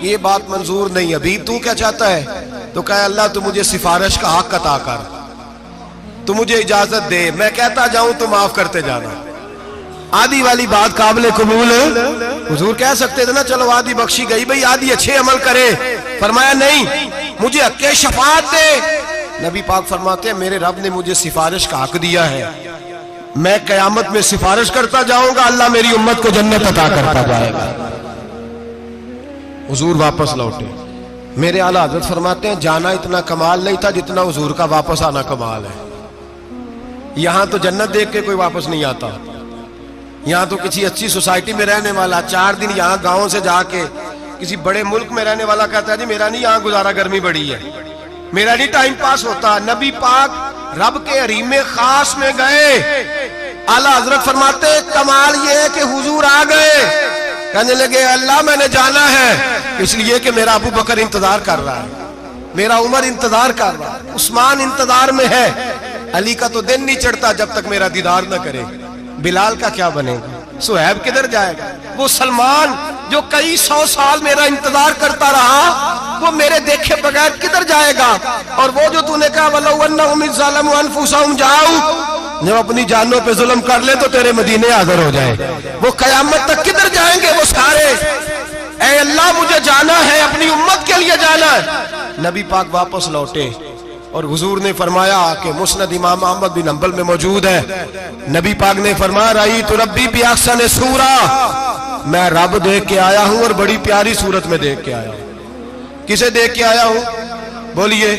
یہ بات منظور نہیں، ابھی تو کیا چاہتا ہے؟ تو کہا اللہ تو مجھے سفارش کا حق عطا کر، تو مجھے اجازت دے، میں کہتا جاؤں تو معاف کرتے جانا۔ آدھی والی بات قابل قبول ہے، حضور کہہ سکتے تھے نا چلو آدھی بخشی گئی بھئی آدھی اچھے عمل کرے، فرمایا نہیں مجھے حق شفاعت دے۔ نبی پاک فرماتے ہیں میرے رب نے مجھے سفارش کا حق دیا ہے، میں قیامت میں سفارش کرتا جاؤں گا، اللہ میری امت کو جنت عطا کرتا جائے گا۔ حضور واپس لوٹے، میرے اعلیٰ حضرت فرماتے ہیں جانا اتنا کمال نہیں تھا جتنا حضور کا واپس آنا کمال ہے۔ یہاں تو جنت دیکھ کے کوئی واپس نہیں آتا، یہاں تو کسی اچھی سوسائٹی میں رہنے والا 4 دن یہاں گاؤں سے جا کے کسی بڑے ملک میں رہنے والا کہتا ہے جی میرا نہیں یہاں گزارا، گرمی بڑی ہے، میرا نہیں ٹائم پاس ہوتا۔ نبی پاک رب کے حریم خاص میں گئے، اعلیٰ حضرت فرماتے ہیں کمال یہ ہے کہ حضور آ گئے، کہنے لگے اللہ میں نے جانا ہے، اس لیے کہ میرا ابو بکر انتظار کر رہا ہے، میرا عمر انتظار کر رہا ہے، عثمان انتظار میں ہے، علی کا تو دن نہیں چڑھتا جب تک میرا دیدار نہ کرے، بلال کا کیا بنے گا، صہیب کدھر جائے گا، وہ سلمان جو کئی 100 سال میرا انتظار کرتا رہا وہ میرے دیکھے بغیر کدھر جائے گا، اور وہ جو تو نے کہا وَلَوْ أَنَّهُمْ إِذْ ظَلَمُوا أَنفُسَهُمْ جَاءُوا، جب اپنی جانوں پہ ظلم کر لے تو تیرے مدینے حاضر ہو جائے، وہ قیامت تک کدھر جائیں گے وہ سارے، اے اللہ مجھے جانا ہے، اپنی امت کے لیے جانا ہے۔ نبی پاک واپس لوٹے اور حضور نے فرمایا کہ مسند امام احمد بن حنبل میں موجود ہے، نبی پاک نے فرمایا رأیت ربی بأحسن صورہ، میں رب دیکھ کے آیا ہوں اور بڑی پیاری صورت میں دیکھ کے آیا ہوں۔ کسے دیکھ کے آیا ہوں؟ بولیے،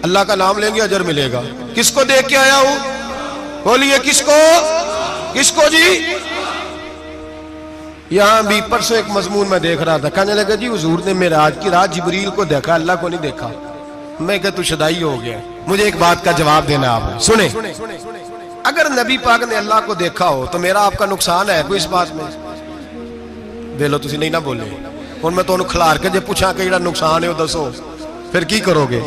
اللہ کا نام لیں گے اجر ملے گا۔ کس کو دیکھ کے آیا ہوں؟ بولیے کس کو؟ کس کو جی؟ یہاں بھی پرسوں ایک مضمون میں دیکھ رہا تھا، کہنے لگا جی حضور نے معراج کی رات جبریل کو دیکھا، اللہ کو نہیں دیکھا۔ میں کہا تو شدائی ہو گیا۔ مجھے ایک بات کا جواب دینا آپ سنیں، اگر نبی پاک نے اللہ کو دیکھا ہو تو میرا آپ کا نقصان ہے کوئی اس بات میں؟ بے لو تسی نہیں نہ بولے، اور میں تو انہوں کھلار کے جے پوچھا کہ جڑا نقصان ہے وہ دسو، پھر کی کرو گے؟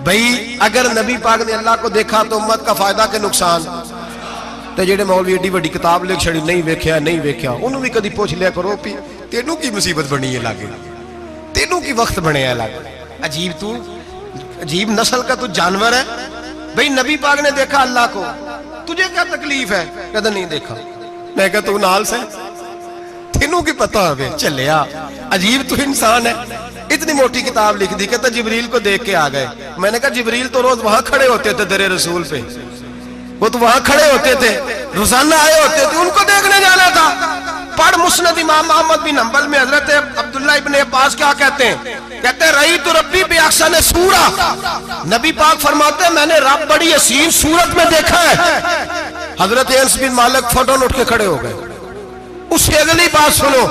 بھئی اگر نبی پاک نے اللہ کو دیکھا تو امت کا فائدہ کہ نقصان؟ تے جڑے مولوی ایڈی وڈی کتاب لکھ چھڑی نہیں ویکھیا نہیں ویکھیا، انہوں بھی کدی پوچھ لیا کرو پی تینوں کی مصیبت بنی ہے لاگے، تینوں کی وقت بنے ہے لاگے، عجیب نسل کا تو جانور ہے۔ بھئی نبی پاک نے دیکھا اللہ کو، تجھے کیا تکلیف ہے؟ کہتا نہیں دیکھا۔ میں کہا تو نال سے تینوں کی پتہ ہے چلیا، عجیب تو انسان ہے۔ اتنی موٹی کتاب لکھ دی، کہتا جبریل کو دیکھ کے آ گئے۔ میں نے کہا جبریل تو روز وہاں کھڑے ہوتے تھے در رسول پہ، وہ تو وہاں کھڑے ہوتے تھے، روزانہ آئے ہوتے تھے، ان کو دیکھنے جانا تھا۔ پڑھ مسند امام احمد بن حنبل میں حضرت عبداللہ ابن عباس کیا کہتے ہیں؟ کہتے ہیں رأیت ربی بأحسن صورہ، نبی پاک فرماتے ہیں میں نے رب بڑی حسین صورت میں دیکھا ہے۔ حضرت انس بن مالک فوٹون اٹھ کے کھڑے ہو گئے۔ اس سے اگلی بات سنو،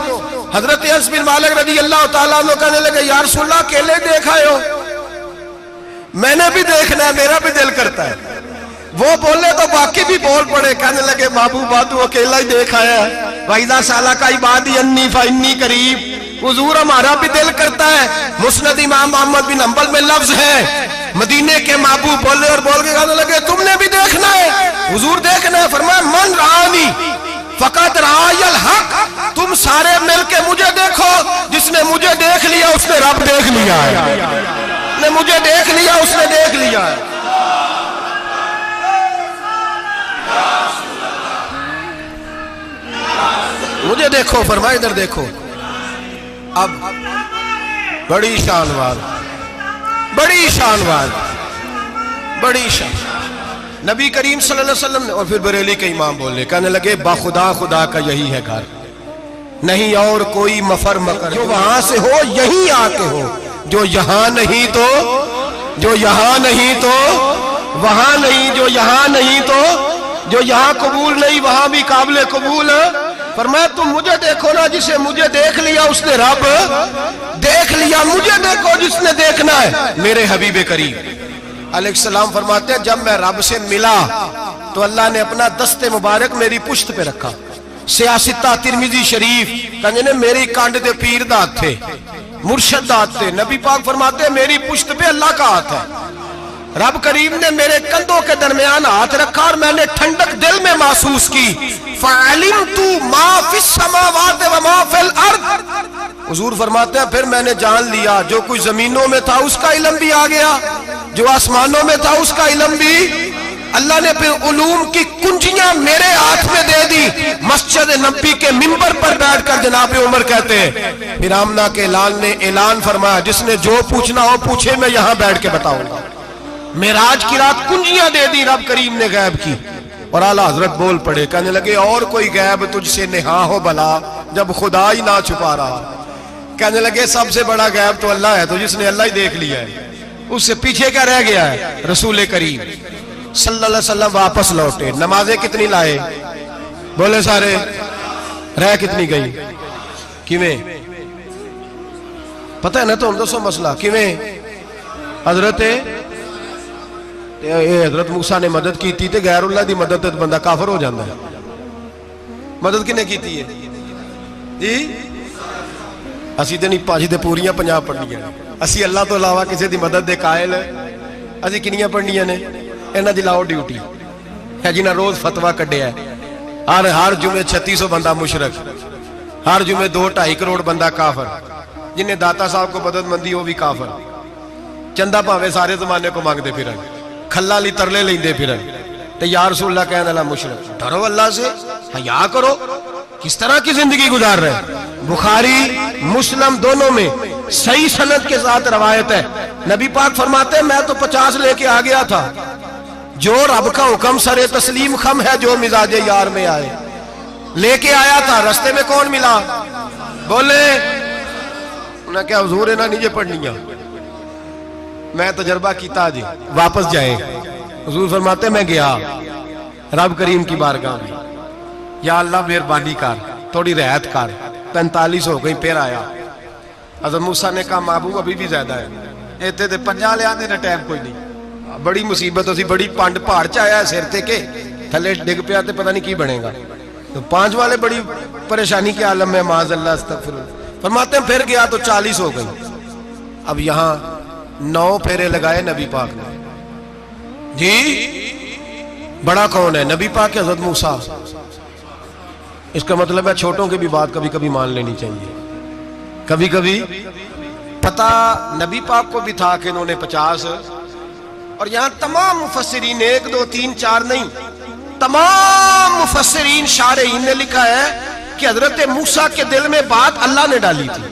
حضرت انس بن مالک رضی اللہ تعالیٰ عنہ کہنے لگے یا رسول اللہ اکیلے دیکھا ہو؟ میں نے بھی دیکھنا ہے، میرا بھی دل کرتا ہے۔ وہ بولے تو باقی بھی بول پڑے، کہنے لگے محبوبہ تو اکیلا ہی دیکھ آیا ہے۔ وَإِذَا سَأَلَكَ عِبَادِي عَنِّي فَإِنِّي قَرِيبٌ، حضور ہمارا بھی دل کرتا ہے۔ مسند امام احمد بن حنبل میں لفظ ہے، مدینے کے محبوب بولے اور بول کے کہنے لگے تم نے بھی دیکھنا ہے؟ حضور دیکھنا ہے۔ فرمایا من رآنی فقط رآی الحق، تم سارے مل کے مجھے دیکھو، جس نے مجھے دیکھ لیا اس نے رب دیکھ لیا ہے، نے مجھے دیکھ لیا اس نے دیکھ لیا ہے۔ مجھے دیکھو، فرمائے ادھر دیکھو۔ اب بڑی شانوار، بڑی شانوار، بڑی شان نبی کریم صلی اللہ علیہ وسلم نے، اور پھر بریلی کے امام بولے، کہنے لگے با خدا خدا کا یہی ہے گھر، نہیں اور کوئی مفر مکر، جو وہاں سے ہو یہیں آ کے ہو، جو یہاں نہیں تو، جو یہاں نہیں تو وہاں نہیں، جو یہاں نہیں تو، جو یہاں قبول نہیں وہاں بھی قابل قبول ہے۔ فرمایا تم مجھے دیکھو نا، جسے مجھے دیکھ لیا اس نے رب دیکھ لیا، مجھے دیکھو جس نے دیکھنا ہے میرے حبیب کریم علیہ السلام۔ فرماتے ہیں جب میں رب سے ملا تو اللہ نے اپنا دست مبارک میری پشت پہ رکھا۔ سیاستہ ترمذی شریف کہنے نے میری کانڈ دے پیر دات تھے، مرشد دات تھے۔ نبی پاک فرماتے ہیں میری پشت پہ اللہ کا ہاتھ ہے، رب کریم نے میرے کندھوں کے درمیان ہاتھ رکھا اور میں نے ٹھنڈک دل میں محسوس کی۔ فَعَلِمْتُ مَا فِي السَّمَاوَاتِ وَمَا فِي الْأَرْضِ، حضور فرماتے ہیں پھر میں نے جان لیا جو کچھ زمینوں میں تھا اس کا علم بھی آ گیا، جو آسمانوں میں تھا اس کا علم بھی۔ اللہ نے پھر علوم کی کنجیاں میرے ہاتھ میں دے دی۔ مسجد نبی کے منبر پر بیٹھ کر جناب عمر کہتے ہیں پھر آمنہ کے لال نے اعلان فرمایا جس نے جو پوچھنا ہو پوچھے، میں یہاں بیٹھ کے بتاؤں گا۔ معراج کی رات کنجیاں دے دی رب کریم نے غیب کی، اور اعلیٰ حضرت بول پڑے، کہنے لگے اور کوئی غیب تجھ سے نہا ہو بلا جب خدا ہی نہ چھپا رہا۔ کہنے لگے سب سے بڑا غیب تو اللہ ہے، تو جس نے اللہ ہی دیکھ لیا ہے اس سے پیچھے کیا رہ گیا ہے؟ رسول کریم صلی اللہ علیہ وسلم واپس لوٹے، نمازیں کتنی لائے؟ بولے سارے، رہ کتنی گئی؟ کیویں پتہ ہے نا؟ تو ہم دسو مسئلہ کیویں؟ حضرت موسیٰ نے مدد کی تھی تے غیر اللہ دی مدد تے بندہ کافر ہو جاندہ ہے۔ مدد کنے کی تھی ہے جی؟ اسی تے نہیں پاجی تے پوریاں 50 پڑھنیاں، اسی اللہ تو علاوہ کسی دی مدد دے قائل ہے، اسی کنیاں پڑھنیاں نے؟ انہاں دی لاؤ ڈیوٹی ہے جنہاں روز فتویٰ کڈے ہے، ہر جمعے 3600 بندہ مشرک، ہر جمعے 2-2.5 کروڑ بندہ کافر، جنہیں داتا صاحب کو مدد مندی وہ بھی کافر، چندہ پاوے سارے زمانے کو مانگ دے پھر کھلا لی ترلے لیں دے پھر تے یا رسول اللہ کہنے اللہ مشرک۔ ڈرو اللہ سے، حیا کرو، کس طرح کی زندگی گزار رہے ہیں؟ بخاری مسلم دونوں میں صحیح سند کے ساتھ روایت ہے، نبی پاک فرماتے ہیں میں تو 50 لے کے آ گیا تھا، جو رب کا حکم سر تسلیم خم ہے جو مزاج یار میں آئے، لے کے آیا تھا، رستے میں کون ملا؟ بولے انہیں کیا حضور ہے نا نیچے پڑھنی ہے، میں تجربہ کیتا جی واپس جائے۔ حضور فرماتے میں گیا رب کریم کی بارگاہ میں، یا اللہ مہربانی کر تھوڑی رعایت کر، 45 ہو گئی، پھر آیا۔ حضرت موسیٰ نے کہا محبوب ابھی بھی زیادہ ہے، ایتے تے 50 لے آنے نا ٹائم کوئی نہیں، بڑی مصیبت ہوسی، بڑی پانڈ پہاڑ چایا ہے سر تے کے تھلے ڈگ پیا تے پتہ نہیں کی بنے گا، تو 5 والے بڑی پریشانی کے عالم میں، معاذ اللہ استغفر اللہ۔ فرماتے ہیں پھر گیا تو 40 ہو گئی۔ اب یہاں 9 پھیرے لگائے نبی پاک نے جی، بڑا کون ہے؟ نبی پاک کے حضرت موسیٰ۔ اس کا مطلب ہے چھوٹوں کی بھی بات کبھی کبھی مان لینی چاہیے، کبھی کبھی پتہ نبی پاک کو بھی تھا کہ انہوں نے 50، اور یہاں تمام مفسرین 1 2 3 4 نہیں، تمام مفسرین شارحین نے لکھا ہے کہ حضرت موسیٰ کے دل میں بات اللہ نے ڈالی تھی،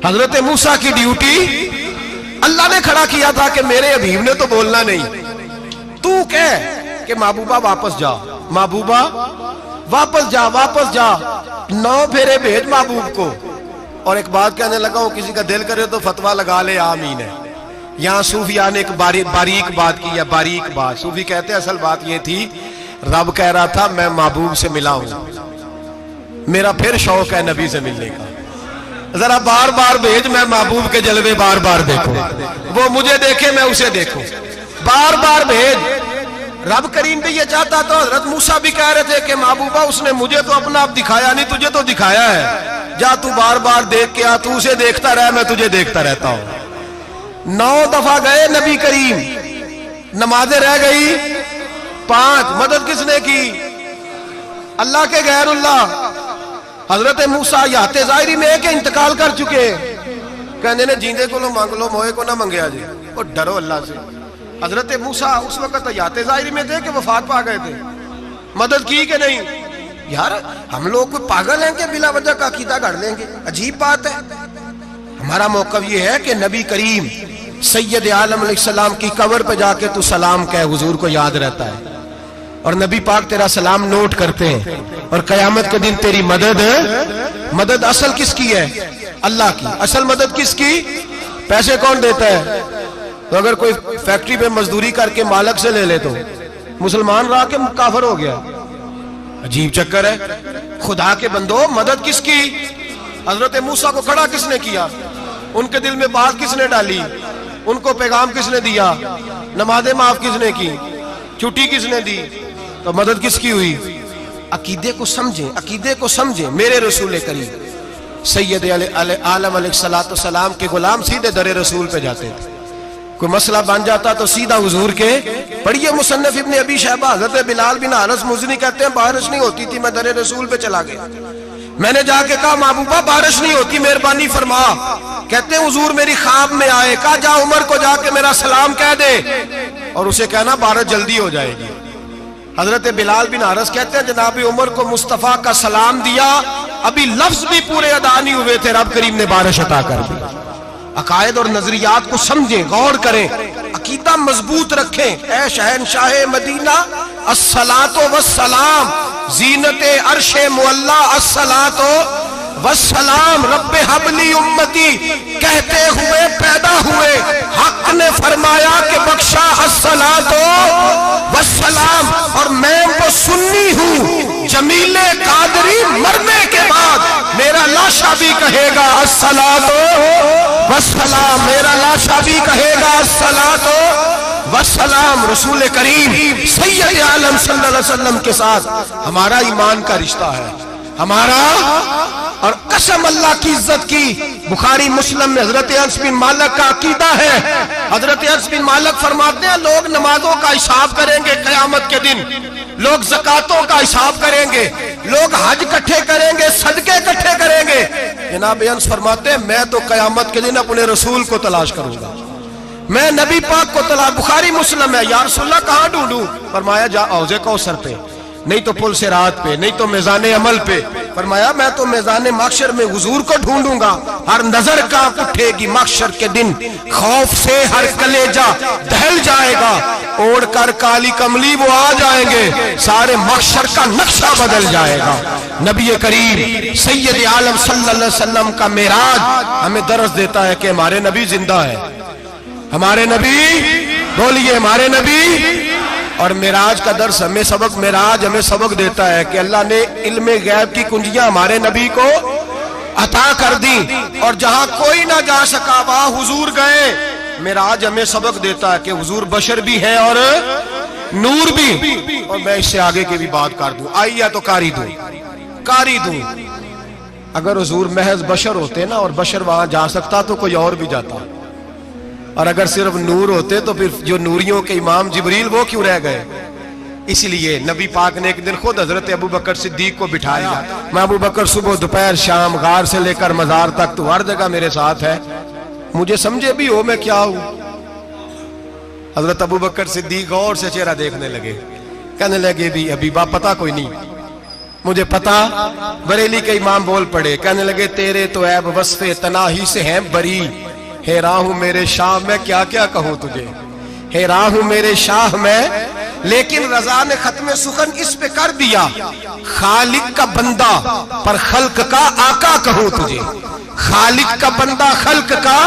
حضرت موسیٰ کی ڈیوٹی اللہ نے کھڑا کیا تھا کہ میرے حبیب نے تو بولنا نہیں، تو کہہ کہ محبوبہ واپس جا، محبوبہ واپس جا، واپس جا، 9 پھیرے بھیج محبوب کو۔ اور ایک بات کہنے لگا ہوں، کسی کا دل کرے تو فتویٰ لگا لے، آمین ہے۔ یہاں صوفیاء نے ایک باریک بات کی ہے، باریک بات۔ صوفی کہتے ہیں اصل بات یہ تھی، رب کہہ رہا تھا میں محبوب سے ملا ہوں، میرا پھر شوق ہے نبی سے ملنے کا، ذرا بار بار بھیج، میں محبوب کے جلوے بار بار دیکھوں، وہ مجھے دیکھے میں اسے دیکھوں، بار بار بھیج۔ رب کریم بھی یہ چاہتا تو حضرت موسیٰ بھی کہہ رہے تھے کہ محبوبہ اس نے مجھے تو اپنا آپ دکھایا نہیں، تجھے تو دکھایا ہے، جا تو بار بار دیکھ کے آ، تو اسے دیکھتا رہ، میں تجھے دیکھتا رہتا ہوں۔ 9 دفعہ گئے نبی کریم، نمازیں رہ گئی 5، مدد کس نے کی؟ اللہ کے غیر اللہ۔ حضرت موسیٰ یات ظاہری میں کہ انتقال کر چکے، کہنے نے جیندے کو لو مانگ لو، موئے کو نہ منگیا جی، اور ڈرو اللہ سے۔ حضرت موسیٰ اس وقت یات ظاہری میں تھے کہ وفات پا گئے تھے، مدد کی کہ نہیں؟ یار ہم لوگ کوئی پاگل ہیں کہ بلا وجہ کا عقیدہ گھڑ لیں گے؟ عجیب بات ہے۔ ہمارا موقف یہ ہے کہ نبی کریم سید عالم علیہ السلام کی قبر پہ جا کے تو سلام کہے، حضور کو یاد رہتا ہے، اور نبی پاک تیرا سلام نوٹ کرتے ہیں، اور قیامت کے دن تیری مدد اصل کس کی ہے؟ اللہ کی۔ اصل مدد کس کی؟ پیسے کون دیتا ہے؟ تو اگر کوئی فیکٹری پہ مزدوری کر کے مالک سے لے لے تو مسلمان رہا کہ کافر ہو گیا؟ عجیب چکر ہے۔ خدا کے بندو، مدد کس کی؟ حضرت موسیٰ کو کھڑا کس نے کیا؟ ان کے دل میں بات کس نے ڈالی؟ ان کو پیغام کس نے دیا؟ نمازیں معاف کس نے کی؟ چھٹی کس نے دی؟ تو مدد کس کی ہوئی؟ عقیدے کو سمجھیں، عقیدے کو سمجھیں۔ میرے رسول کریم سید عالم علیہ السلام کے غلام سیدھے در رسول پہ جاتے تھے، کوئی مسئلہ بن جاتا تو سیدھا حضور کے۔ پڑھیے مصنف ابن ابی شیبہ، حضرت بلال بن حارث مزنی کہتے ہیں بارش نہیں ہوتی تھی، میں در رسول پہ چلا گیا، میں نے جا کے کہا محبوبہ بارش نہیں ہوتی، مہربانی فرما۔ کہتے ہیں حضور میری خواب میں آئے، کہا جا عمر کو جا کے میرا سلام کہہ دے، اور اسے کہنا بارش جلدی ہو جائے گی۔ حضرت بلال بن حارث کہتے ہیں جناب عمر کو مصطفیٰ کا سلام دیا، ابھی لفظ بھی پورے ادا نہیں ہوئے تھے، رب کریم نے بارش عطا کر دی۔ عقائد اور نظریات کو سمجھیں، غور کریں، عقیدہ مضبوط رکھیں۔ اے شہنشاہ مدینہ الصلاۃ والسلام، زینت عرش معلی الصلاۃ والسلام، رب حبلی امتی کہتے ہوئے پیدا ہوئے، حق نے فرمایا کہ بخشا الصلاۃ والسلام، اور میں وہ سنی ہوں جمیل قادری مرنے کے بعد میرا لاشا بھی کہے گا الصلاۃ والسلام، میرا لاشا بھی کہے گا الصلاۃ والسلام۔ رسول کریم سید عالم صلی اللہ علیہ وسلم کے ساتھ ہمارا ایمان کا رشتہ ہے، ہمارا، اور قسم اللہ کی عزت کی، بخاری مسلم میں حضرت انس بن مالک کا عقیدہ ہے۔ حضرت انس بن مالک فرماتے ہیں لوگ نمازوں کا حساب کریں گے قیامت کے دن، لوگ زکاتوں کا حساب کریں گے، لوگ حج اکٹھے کریں گے، صدقے اکٹھے کریں گے۔ جناب انس فرماتے ہیں میں تو قیامت کے دن اپنے رسول کو تلاش کروں گا، میں نبی پاک کو تلاش۔ بخاری مسلم ہے، یا رسول اللہ کہاں ڈھونڈوں؟ فرمایا جا حوض کوثر پہ، نہیں تو پل صراط پہ، نہیں تو میزان عمل پہ۔ فرمایا میں تو میزان محشر میں حضور کو ڈھونڈوں گا، ہر نظر کانپ اٹھے گی محشر کے دن، خوف سے ہر کلیجہ دہل جائے گا، اوڑھ کر کالی کملی وہ آ جائیں گے، سارے محشر کا نقشہ بدل جائے گا۔ نبی کریم سید عالم صلی اللہ علیہ وسلم کا معراج ہمیں درس دیتا ہے کہ ہمارے نبی زندہ ہے، ہمارے نبی، بولیے ہمارے نبی۔ اور معراج کا درس ہمیں سبق، معراج ہمیں سبق دیتا ہے کہ اللہ نے علم غیب کی کنجیاں ہمارے نبی کو عطا کر دی، اور جہاں کوئی نہ جا سکا وہاں حضور گئے۔ معراج ہمیں سبق دیتا ہے کہ حضور بشر بھی ہیں اور نور بھی۔ اور میں اس سے آگے کی بھی بات کر دوں، آئیے تو کاری دوں۔ اگر حضور محض بشر ہوتے نا اور بشر وہاں جا سکتا تو کوئی اور بھی جاتا، اور اگر صرف نور ہوتے تو پھر جو نوریوں کے امام جبریل وہ کیوں رہ گئے؟ اس لیے نبی پاک نے ایک دن خود حضرت ابو بکر صدیق کو بٹھایا، میں ابو بکر صبح دوپہر شام غار سے لے کر مزار تک تو ہر جگہ میرے ساتھ ہے، مجھے سمجھے بھی ہو میں کیا ہوں۔ حضرت ابو بکر صدیق غور سے چہرہ دیکھنے لگے، کہنے لگے بھی ابھی باپ پتہ کوئی نہیں، مجھے پتا۔ بریلی کے امام بول پڑے، کہنے لگے تیرے تو عیب وصف تناہی سے ہیں بری، حیران ہوں میرے شاہ میں کیا کیا کہوں تجھے، حیران ہوں میرے شاہ میں، لیکن رضا نے ختم سخن اس پہ کر دیا، خالق کا بندہ پر خلق کا آقا کہوں تجھے، خالق کا بندہ خلق کا۔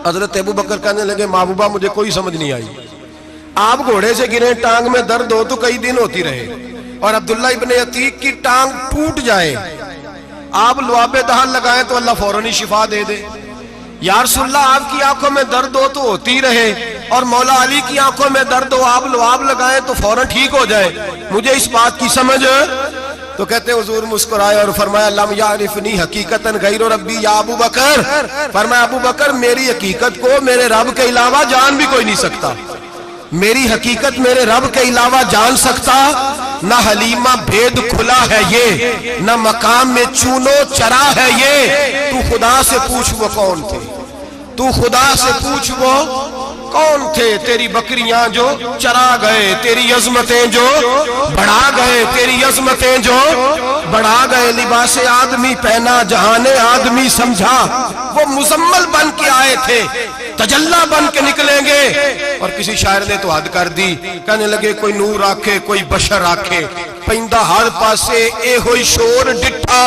حضرت ابو بکر کہنے لگے محبوبہ مجھے کوئی سمجھ نہیں آئی، آپ گھوڑے سے گرے ٹانگ میں درد ہو تو کئی دن ہوتی رہے، اور عبداللہ ابن عتیق کی ٹانگ ٹوٹ جائے، آپ لعاب دہن لگائیں تو اللہ فوراً ہی شفا دے دے۔ یا رسول اللہ آپ کی آنکھوں میں درد ہو تو ہوتی رہے، اور مولا علی کی آنکھوں میں درد ہو آپ لعاب لگائیں تو فوراً ٹھیک ہو جائے، مجھے اس بات کی سمجھ۔ تو کہتے حضور مسکرائے اور فرمایا لم یعرفنی حقیقتاً غیر ربی یا ابو بکر، فرمایا ابو بکر میری حقیقت کو میرے رب کے علاوہ جان بھی کوئی نہیں سکتا، میری حقیقت میرے رب کے علاوہ جان سکتا، نہ حلیمہ بھید کھلا ہے یہ، نہ مقام میں چونو چرا ہے یہ، تو خدا سے پوچھ وہ کون تھے، تو خدا سے پوچھ وہ کون تھے، تیری بکریاں جو چرا گئے، تیری عظمتیں جو بڑھا گئے، تیری عظمتیں جو بڑھا گئے، لباس آدمی پہنا جہان آدمی سمجھا، وہ مزمل بن کے آئے تھے تجلا بن کے نکلیں گے۔ اور کسی شاعر نے تو حد کر دی، کہنے لگے کوئی نور آکھے کوئی بشر آکھے، پیندہ ہر پاسے اے ہوئی شور ڈٹھا،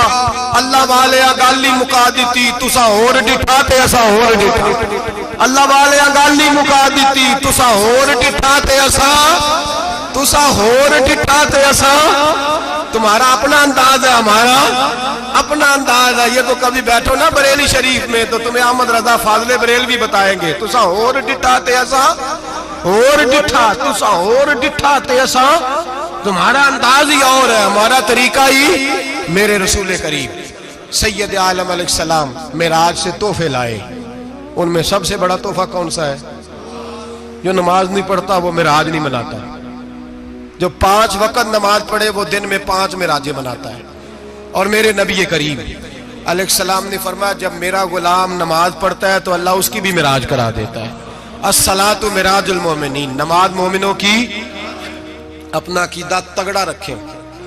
اللہ والے گالی مکا دیتی تسا اور ڈٹھا تے اسا اور ڈٹھا، اللہ والے گالی مکا دیتی تسا اور ڈٹھا تے اسا، تسا اور ڈٹھا تے اسا۔ تمہارا اپنا انداز ہے، ہمارا اپنا انداز ہے، یہ تو کبھی بیٹھو نا بریلی شریف میں تو تمہیں احمد رضا فاضل بریلوی بتائیں گے، تسا اور ڈٹھا تے اسا اور ڈٹھا، تسا اور ڈٹھا تے اسا۔ تمہارا انداز ہی اور ہے، ہمارا طریقہ ہی۔ میرے رسول کریم سید عالم علیہ السلام معراج سے تحفے لائے، ان میں سب سے بڑا تحفہ کون سا ہے؟ جو نماز نہیں پڑھتا وہ معراج نہیں مناتا، جو 5 وقت نماز پڑھے وہ دن میں 5 معراجیں مناتا ہے۔ اور میرے نبی کریم علیہ السلام نے فرمایا جب میرا غلام نماز پڑھتا ہے تو اللہ اس کی بھی معراج کرا دیتا ہے۔ الصلاۃ معراج المومنین، نماز مومنوں کی۔ اپنا عقیدہ تگڑا رکھیں،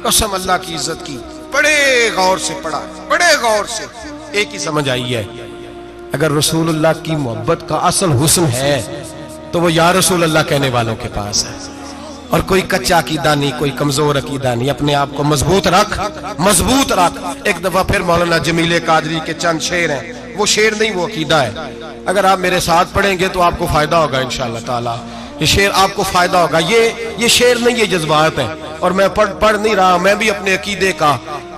قسم اللہ کی عزت کی، بڑے غور سے پڑھا، بڑے غور سے۔ ایک ہی سمجھ آئی ہے، اگر رسول اللہ کی محبت کا اصل حسن ہے تو وہ یا رسول اللہ کہنے والوں کے پاس ہے، اور کوئی کچا عقیدہ نہیں، کوئی کمزور عقیدہ نہیں، اپنے آپ کو مضبوط رکھ، مضبوط رکھ۔ ایک دفعہ پھر مولانا جمیل قادری کے چند شعر ہیں، وہ شعر نہیں وہ عقیدہ ہے، اگر آپ میرے ساتھ پڑھیں گے تو آپ کو فائدہ ہوگا انشاءاللہ تعالی، یہ شعر آپ کو فائدہ ہوگا۔ یہ شعر نہیں، یہ جذبات ہیں، اور میں پڑھ نہیں رہا، میں بھی اپنے عقیدے کا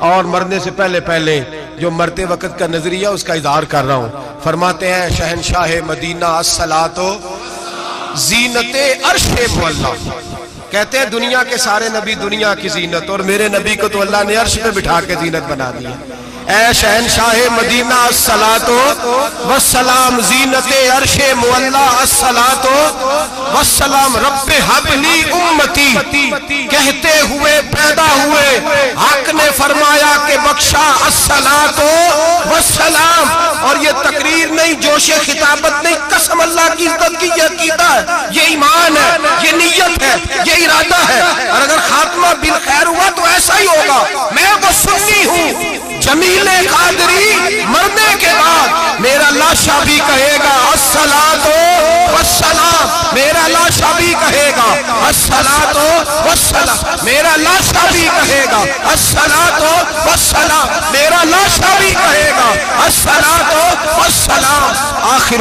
اور مرنے سے پہلے جو مرتے وقت کا نظریہ اس کا اظہار کر رہا ہوں۔ فرماتے ہیں شہنشاہ مدینہ الصلاۃ زینت عرش معلا، کہتے ہیں دنیا کے سارے نبی دنیا کی زینت، اور میرے نبی کو تو اللہ نے عرش پہ بٹھا کے زینت بنا دی۔ اے شہنشاہ مدینہ الصلاۃ والسلام زینت عرش معلا، الصلاۃ والسلام رب حب لی امتی، کہتے ہوئے پیدا ہوئے حق نے فرمایا کہ بخشا الصلاۃ والسلام۔ اور یہ تقریر نہیں، جوش خطابت نہیں، قسم اللہ کی عزت کی، یہ عقیدہ ہے، یہ ایمان ہے، یہ نیت ہے، یہ ارادہ ہے۔ اور اگر خاتمہ کا بالخیر ہوا تو ایسا ہی ہوگا. میں وہ سنی ہوں جمیل قادری مرنے کے بعد میرا لاشا بھی کہے گا الصلاۃ والسلام، میرا لاشا بھی کہے گا الصلاۃ والسلام، میرا لاشا بھی کہے گا الصلاۃ والسلام، میرا لاشا بھی کہے گا الصلاۃ والسلام. آخر